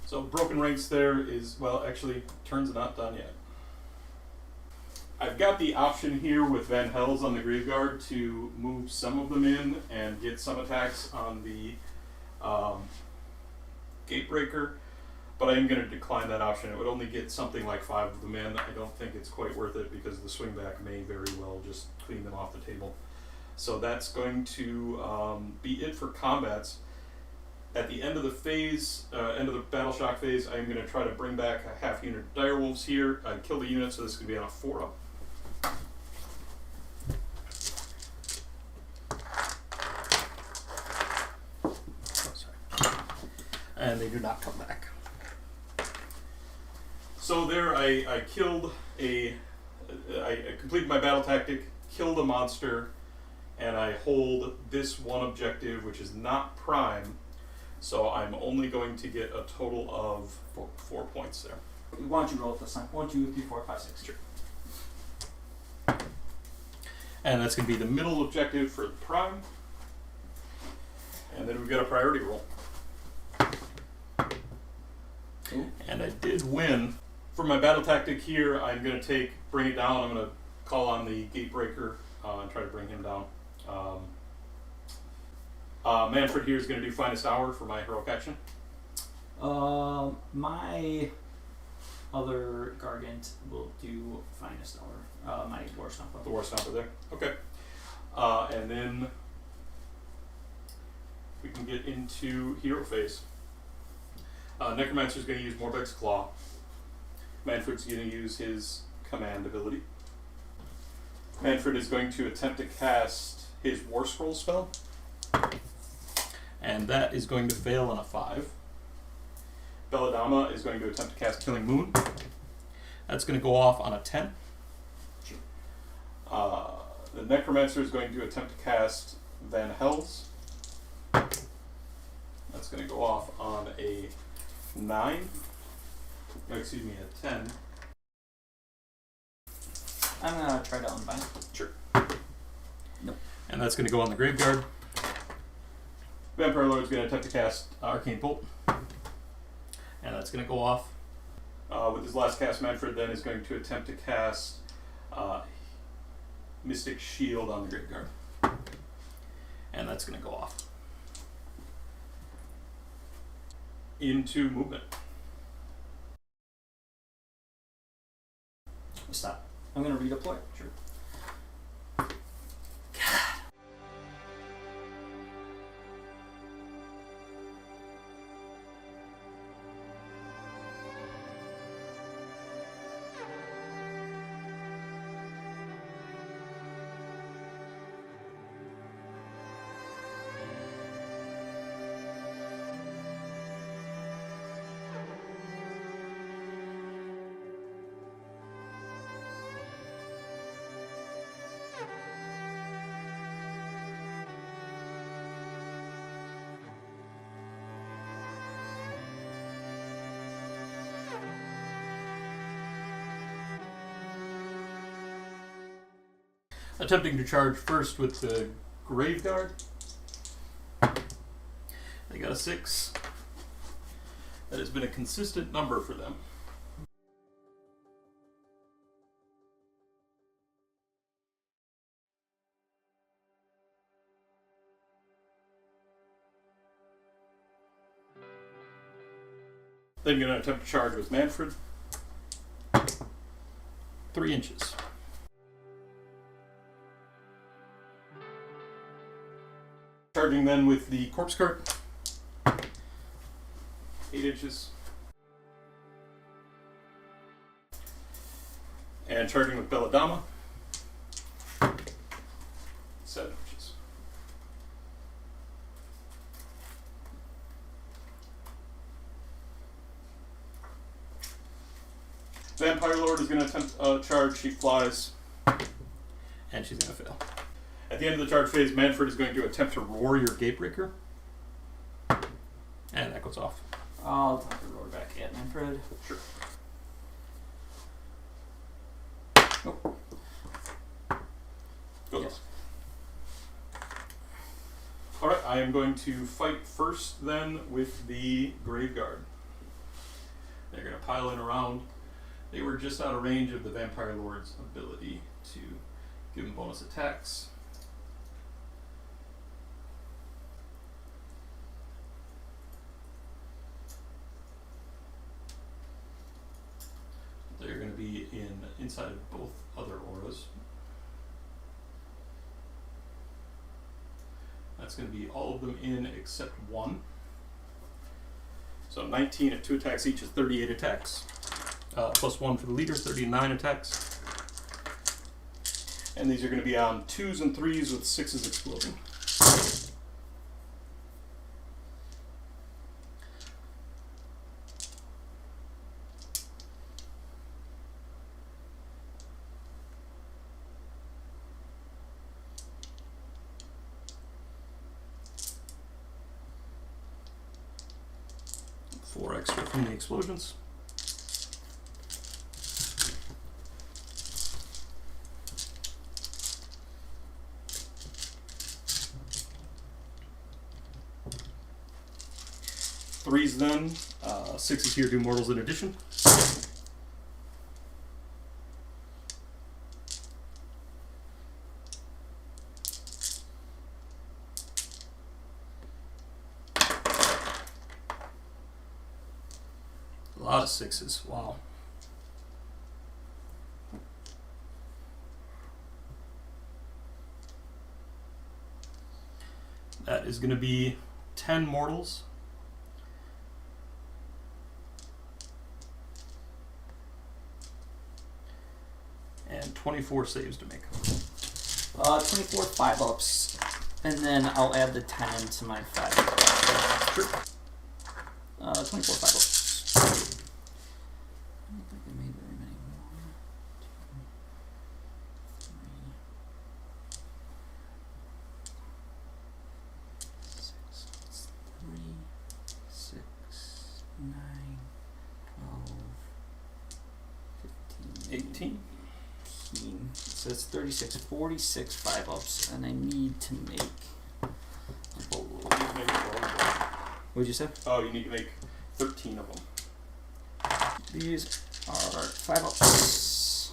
So broken ranks there is, well, actually, turns not done yet. I've got the option here with Van Hel's on the Graveguard to move some of them in and get some attacks on the Gatebreaker, but I am going to decline that option. It would only get something like 5 of them in. I don't think it's quite worth it because the swingback may very well just clean them off the table. So that's going to be it for combats. At the end of the phase, end of the Battle Shock phase, I'm going to try to bring back a half unit of Direwolves here. I kill the unit, so this could be on a 4-up. Oh, sorry. And they do not come back. So there, I killed I completed my battle tactic, killed a monster, and I hold this one objective, which is not prime. So I'm only going to get a total of 4 points there. Why don't you roll it this time? 1, 2, 3, 4, 5, 6. Sure. And that's going to be the middle objective for the prime. And then we've got a priority roll. Ooh. And I did win. For my battle tactic here, I'm going to bring it down. I'm going to call on the Gatebreaker and try to bring him down. Manfred here is going to do Finest Hour for my heroic action. My other Gargant will do Finest Hour. My War Stomper. The War Stomper there. Okay. And then we can get into hero phase. Necromancer is going to use Morbeg's Claw. Manfred's going to use his command ability. Manfred is going to attempt to cast his War Scroll spell. And that is going to fail on a 5. Belladama is going to attempt to cast Killing Moon. That's going to go off on a 10. The Necromancer is going to attempt to cast Van Hells. That's going to go off on a 9. Oh, excuse me, a 10. I'm going to try to unbind. Sure. Nope. And that's going to go on the Graveyard. Vampire Lord is going to attempt to cast Arcane Bolt. And that's going to go off. With his last cast, Manfred then is going to attempt to cast Mystic Shield on the Graveyard. And that's going to go off. Into movement. Stop. I'm going to redeploy. Sure. Attempting to charge first with the Graveguard. They got a 6. That has been a consistent number for them. Then you're going to attempt to charge with Manfred. 3 inches. Charging then with the Corpse Cart. 8 inches. And charging with Belladama. 7 inches. Vampire Lord is going to attempt charge. She flies. And she's going to fail. At the end of the charge phase, Manfred is going to attempt to roar your Gatebreaker. And that goes off. I'll have to roar back at Manfred. Sure. Nope. Goes Yes. off. Alright, I am going to fight first then with the Graveguard. They're going to pile in around. They were just out of range of the Vampire Lord's ability to give him bonus attacks. They're going to be inside of both other auras. That's going to be all of them in except one. So 19 at 2 attacks each is 38 attacks. Plus 1 for the leader, 39 attacks. And these are going to be on 2s and 3s with 6s exploding. Four extra from the explosions. Threes then, 6s here do mortals in addition. A lot of 6s, wow. That is going to be 10 mortals. And 24 saves to make. 24 5-ups, and then I'll add the 10 to my 5. Sure. 24 5-ups. I don't think I made very many. 1, 2, 3, 6, 3, 6, 9, 12, 15, 18. So it's 36, 46 5-ups, and I need to make. What'd you say? Oh, you need to make 13 of them. These are 5-ups.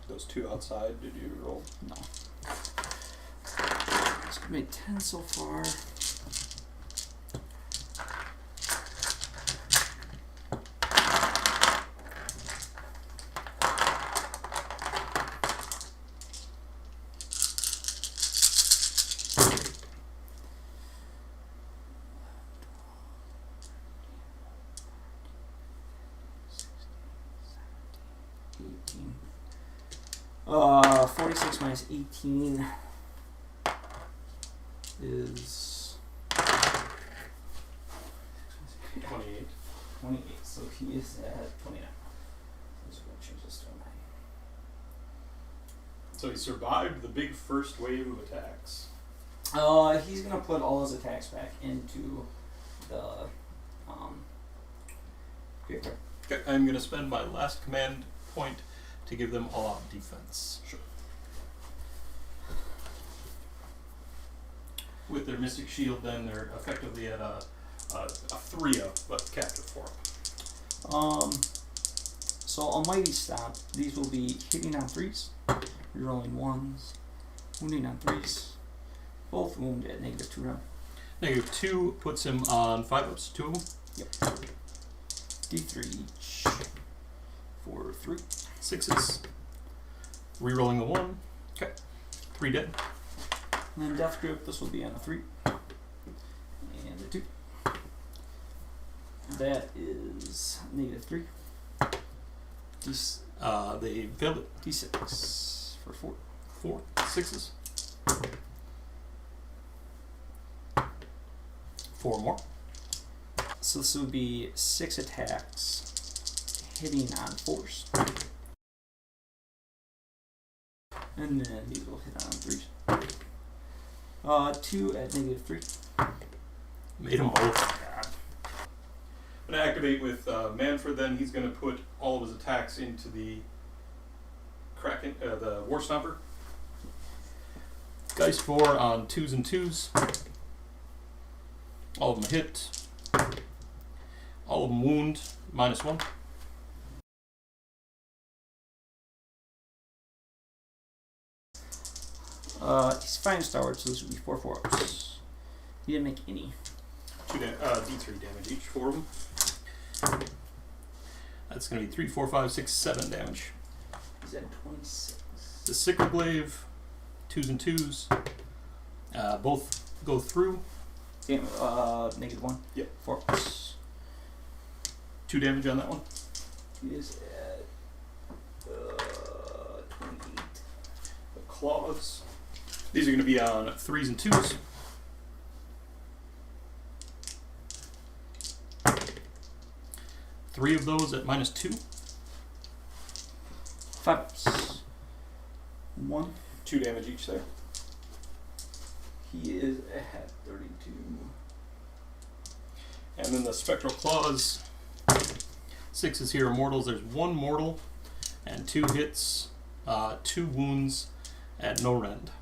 Those 2 outside, did you roll? No. So I made 10 so far. $18. 46 minus 18 is 28. 28. So he is at 29. So we'll change this to a 9. So he survived the big first wave of attacks. He's gonna put all his attacks back into the graveyard. Okay, I'm going to spend my last command point to give them all out defense. Sure. With their Mystic Shield, then they're effectively at a 3-up, but captive for them. So Almighty Stomp, these will be hitting on 3s, rerolling 1s, wounding on 3s, both wound at -2 round. -2 puts him on 5-ups, 2 of them. Yep. D3 each for 3. 6s. Rerolling the 1. Okay. 3 dead. And then Death Grip, this will be on a 3. And a 2. That is -3. They failed it. D6 for 4. 4. 6s. 4 more. So this would be 6 attacks hitting on 4s. And then these will hit on 3s. 2 at -3. Made them both. God. I'm going to activate with Manfred, then he's going to put all of his attacks into the Kraken, the War Stomper. Geist 4 on 2s and 2s. All of them hit. All of them wound, -1. He's fine Star so this would be 4 4-ups. He didn't make any. D3 damage each, 4 of them. That's going to be 3, 4, 5, 6, 7 damage. He's at 26. The Sickle Glaive, 2s and 2s. Both go through. Damn, -1. Yep. 4-ups. 2 damage on that one. He is at 28. The Claws. These are going to be on 3s and 2s. Three of those at -2. 5-ups. 1. 2 damage each there. He is at 32. And then the Spectral Claws. 6s here are mortals. There's 1 mortal and 2 hits, 2 wounds at no rend.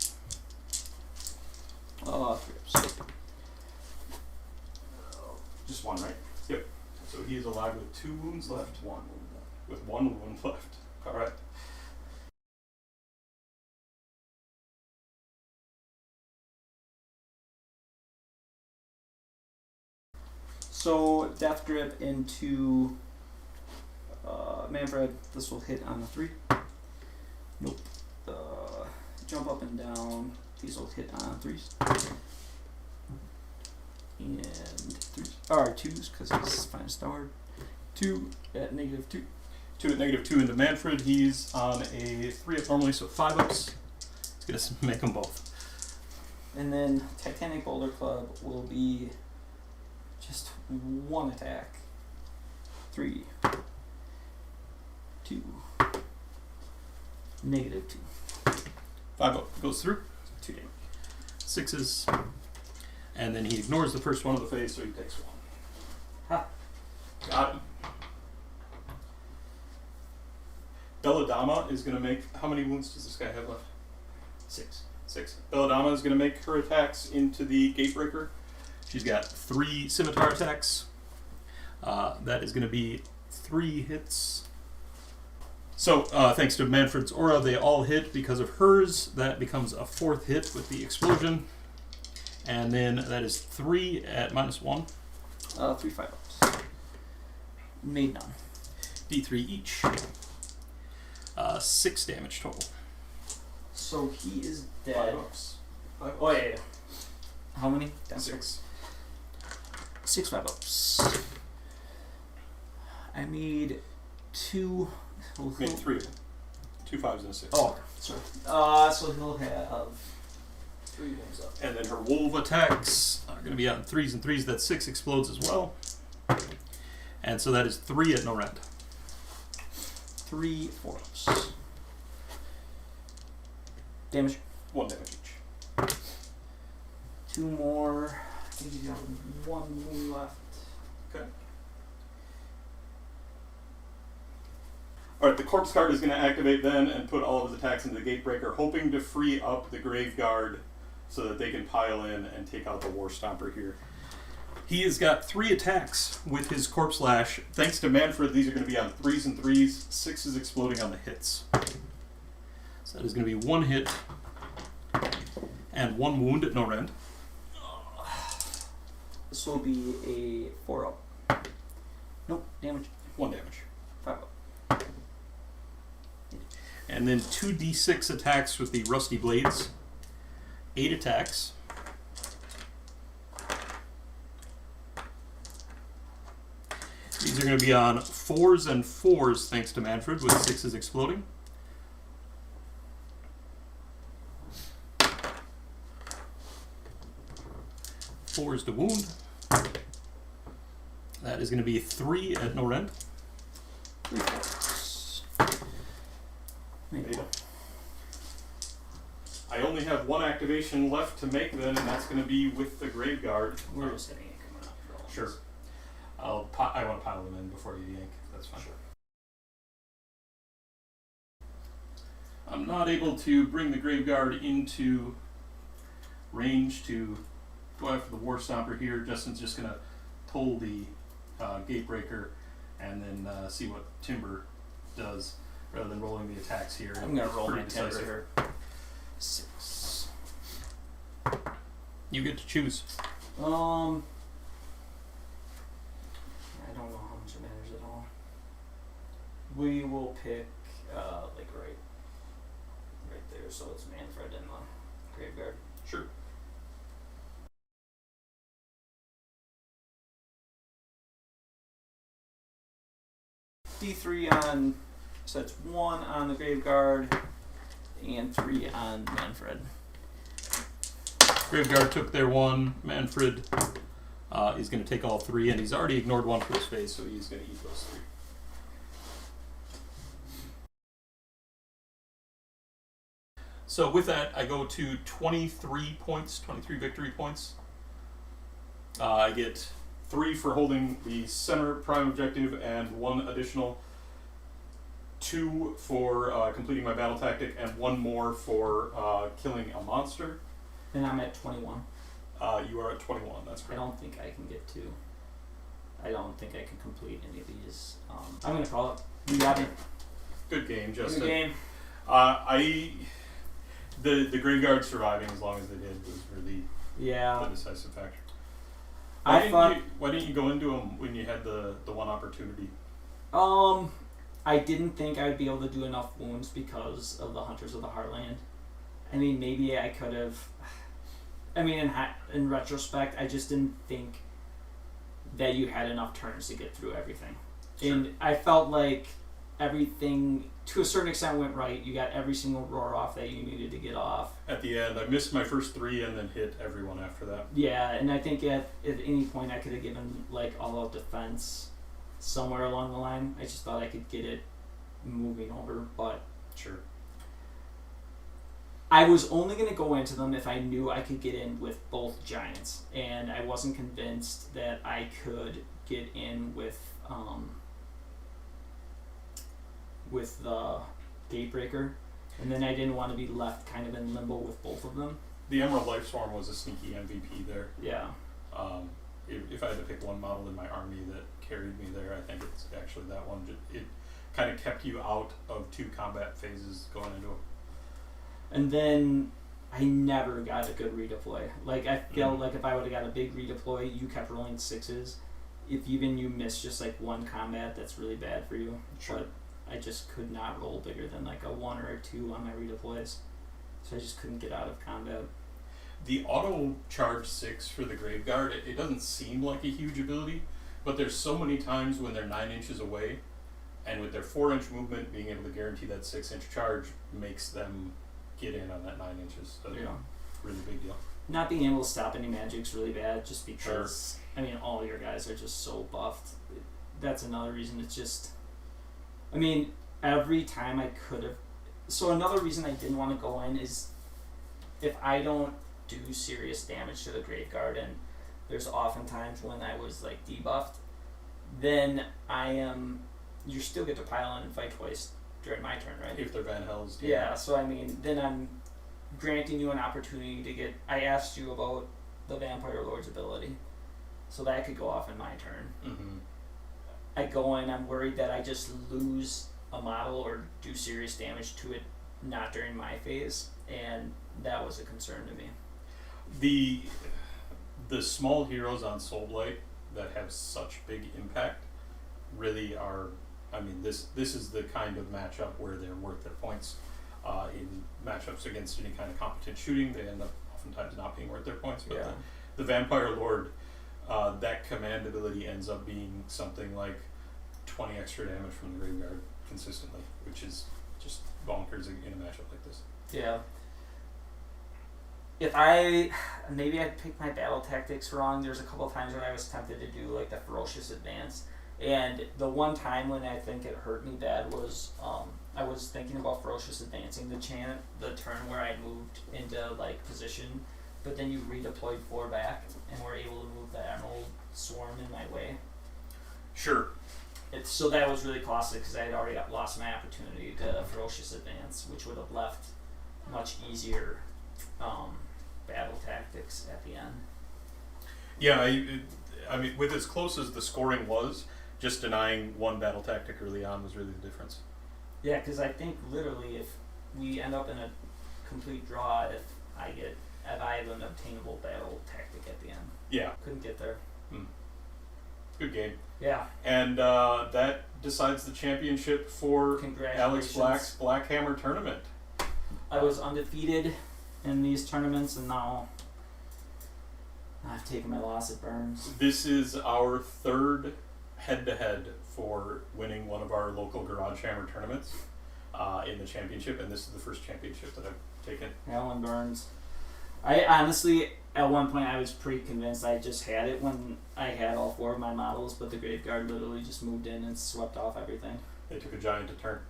3-ups. Just 1, right? Yep. So he is alive with 2 wounds left. 1 wound left. With 1 wound left. Alright. So Death Grip into Manfred. This will hit on a 3. Nope. jump up and down. These will hit on 3s. And 3s. Or 2s, because he's fine starred. 2 at -2. 2 at -2 into Manfred. He's on a 3 up normally, so 5 ups. It's going to make them both. And then Titanic Boulder Club will be just 1 attack. 3, 2, -2. 5 up goes through. 2 damage. 6s. And then he ignores the first one of the face, so he takes 1. Ha! Got him. Belladama is going to make... How many wounds does this guy have left? 6. 6. Belladama is going to make her attacks into the Gatebreaker. She's got 3 scimitar attacks. That is going to be 3 hits. So, thanks to Manfred's aura, they all hit. Because of hers, that becomes a 4th hit with the explosion. And then that is 3 at -1. 3 5-ups. Made none. D3 each. 6 damage total. So he is 5 dead. ups. Oh, yeah. How many? 6. 6 5-ups. I made 2. Made 3. 2 5s and a 6. Oh, sorry. So he'll have 3 wounds up. And then her wolf attacks are going to be on 3s and 3s. That 6 explodes as well. And so that is 3 at no rend. 3 4-ups. Damage. 1 damage each. 2 more. I think he's got 1 wound left. Okay. Alright, the corpse card is going to activate then and put all of his attacks into the Gatebreaker, hoping to free up the Grave Guard so that they can pile in and take out the War Stomper here. He has got 3 attacks with his Corpse Lash. Thanks to Manfred, these are going to be on 3s and 3s. 6 is exploding on the hits. So that is going to be 1 hit and 1 wound at no rend. This will be a 4-up. Nope, damage. 1 damage. 5-up. And then 2d6 attacks with the Rusty Blades. 8 attacks. These are going to be on 4s and 4s, thanks to Manfred, with 6s exploding. Fours to wound. That is going to be 3 at no rend. 3 4-ups. I only have 1 activation left to make then, and that's going to be with the Grave Guard. We're just hitting it coming up for all Sure. this. I want to pile them in before you yank. That's fine. Sure. I'm not able to bring the Grave Guard into range to go after the War Stomper here. Justin's just going to toll the Gatebreaker and then see what Timber does rather than rolling the attacks here. I'm going to roll my Pretty timber decisive. here. 6. You get to choose. I don't know how much it matters at all. We will pick like right there, so it's Manfred and the Graveguard. Sure. D3 on, so it's 1 on the Graveguard and 3 on Manfred. Graveguard took their 1. Manfred is going to take all 3, and he's already ignored 1 for his face, so he's going to eat those 3. So with that, I go to 23 points, 23 victory points. I get 3 for holding the center prime objective and 1 additional, 2 for completing my battle tactic, and 1 more for killing a monster. And I'm at 21. You are at 21, that's I correct. don't think I can get 2. I don't think I can complete any of these. I'm going to call it. You got it. Good game, Justin. Good game. The Graveguard surviving as long as they did was really Yeah. the decisive factor. I thought. Why didn't you go into them when you had the one opportunity? I didn't think I'd be able to do enough wounds because of the Hunters of the Heartland. I mean, maybe I could have. I mean, in retrospect, I just didn't think that you had enough turns to get through everything. Sure. And I felt like everything, to a certain extent, went right. You got every single roar off that you needed to get off. At the end, I missed my first 3 and then hit everyone after that. Yeah, and I think at any point I could have given like all-out defense somewhere along the line. I just thought I could get it moving over, but Sure. I was only going to go into them if I knew I could get in with both giants, and I wasn't convinced that I could get in with the Gatebreaker, and then I didn't want to be left kind of in limbo with both of them. The Emerald Life Swarm was a sneaky MVP there. Yeah. If I had to pick one model in my army that carried me there, I think it's actually that one. It kind of kept you out of 2 combat phases going into it. And then I never got a good redeploy. Like, I felt like if I would have got a big redeploy, you kept rolling 6s. If even you miss just like 1 combat, that's really bad for you. Sure. But I just could not roll bigger than like a 1 or a 2 on my redeploys. So I just couldn't get out of combat. The auto charge 6 for the Graveguard, it doesn't seem like a huge ability, but there's so many times when they're 9 inches away, and with their 4-inch movement, being able to guarantee that 6-inch charge makes them get in on that 9 inches. So Yeah. really big deal. Not being able to stop any magic's really bad just because, I mean, all your guys are just so buffed. That's another reason. It's just, I mean, every time I could have. So another reason I didn't want to go in is if I don't do serious damage to the Graveguard, and there's oftentimes when I was like debuffed, then you still get to pile in and fight twice during my turn, right? If they're Van Hels. Yeah, so I mean, then I'm granting you an opportunity to get. I asked you about the Vampire Lord's ability, so that could go off in my turn. Mm-hmm. I go in, I'm worried that I just lose a model or do serious damage to it not during my phase, and that was a concern to me. The small heroes on Soulblight that have such big impact really are. I mean, this is the kind of matchup where they're worth their points. In matchups against any kind of competent shooting, they end up oftentimes not being worth their points. But Yeah. the Vampire Lord, that command ability ends up being something like 20 extra damage from the Graveyard consistently, which is just bonkers in a matchup like this. Yeah. Maybe I picked my battle tactics wrong. There's a couple of times when I was tempted to do like the Ferocious Advance. And the one time when I think it hurt me bad was I was thinking about Ferocious Advancing the turn where I moved into like position, but then you redeployed 4 back and were able to move the Emerald Swarm in my way. Sure. So that was really costly because I had already lost my opportunity to Ferocious Advance, which would have left much easier battle tactics at the end. Yeah, I mean, with as close as the scoring was, just denying 1 battle tactic early on was really the difference. Yeah, because I think literally if we end up in a complete draw, if I have an obtainable battle tactic at the end. Yeah. Couldn't get there. Good game. Yeah. And that decides the championship for Alex Congratulations. Black's Blackhammer tournament. I was undefeated in these tournaments, and now I've taken my loss at Burns. This is our 3rd head-to-head for winning one of our local Garagehammer tournaments in the championship, and this is the first championship that I've taken. Alan Burns. I honestly, at one point, I was pretty convinced I just had it when I had all 4 of my models, but the Graveguard literally just moved in and swept off everything. They took a giant to turn.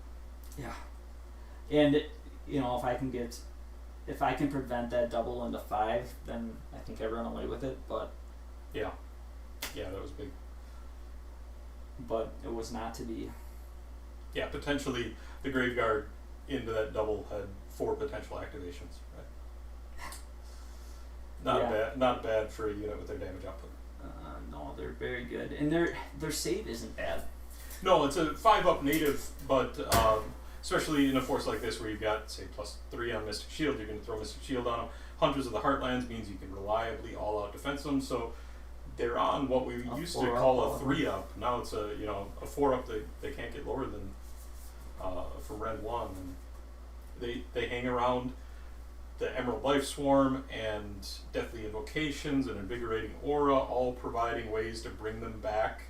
Yeah. And, you know, if I can prevent that double into 5, then I think I run away with it, but... Yeah. Yeah, that was big. But it was not to be. Yeah, potentially the Graveguard into that double had 4 potential activations, right? Not bad for a unit with their damage output. No, they're very good. And their save isn't bad. No, it's a 5-up native, but especially in a force like this where you've got, say, +3 on Mystic Shield, you're going to throw Mystic Shield on them. Hunters of the Heartlands means you can reliably all-out defense them, so they're on what we used to call a 3-up. Now it's a 4-up. They can't get lower than for Red 1. And they hang around the Emerald Life Swarm and Deathly Invocations and Invigorating Aura, all providing ways to bring them back.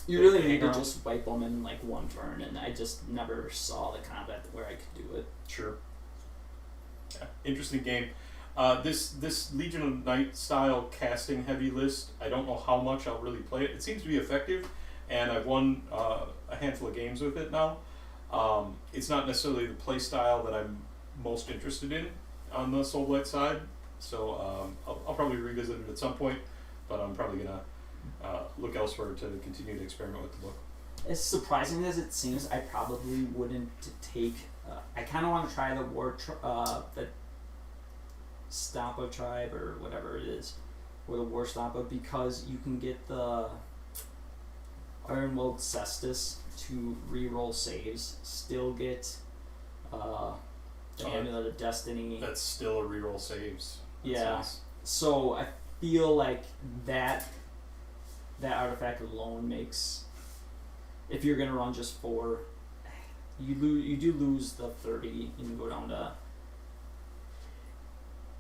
You really need to just wipe them in like one turn, and I just never saw the combat where I could do it. Sure. Yeah, interesting game. This Legion of Night style casting heavy list, I don't know how much I'll really play it. It seems to be effective, and I've won a handful of games with it now. It's not necessarily the play style that I'm most interested in on the Soulblight side, so I'll probably revisit it at some point, but I'm probably going to look elsewhere to continue to experiment with the book. As surprising as it seems, I probably wouldn't take. I kind of want to try the the Stampa tribe or whatever it is, or the War Stampa, because you can get the Ironwold Cestus to reroll saves, still get the Amulet of Destiny. That's still a reroll saves. That's Yeah. nice. So I feel like that artifact alone makes, if you're gonna run just 4, you do lose the 30 and you go down to,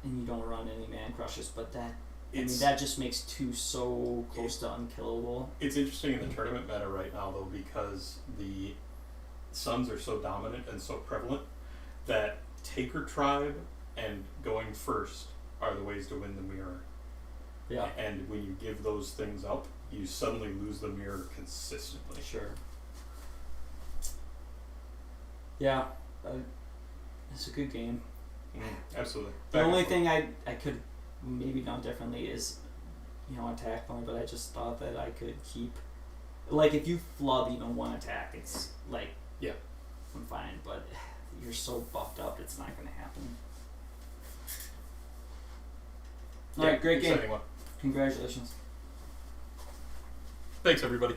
and you don't run any man crushes, but that that just makes 2 so close to unkillable. It's interesting in the tournament meta right now though, because the Suns are so dominant and so prevalent that Taker Tribe and going first are the ways to win the mirror. Yeah. And when you give those things up, you suddenly lose the mirror consistently. Sure. Yeah, it's a good game. Absolutely. The only thing I could maybe done differently is, attack point, but I just thought that I could keep, like, if you flub even 1 attack, it's like, yeah, I'm fine, but you're so buffed up, it's not going to happen. Alright, great game. One. Congratulations. Thanks, everybody.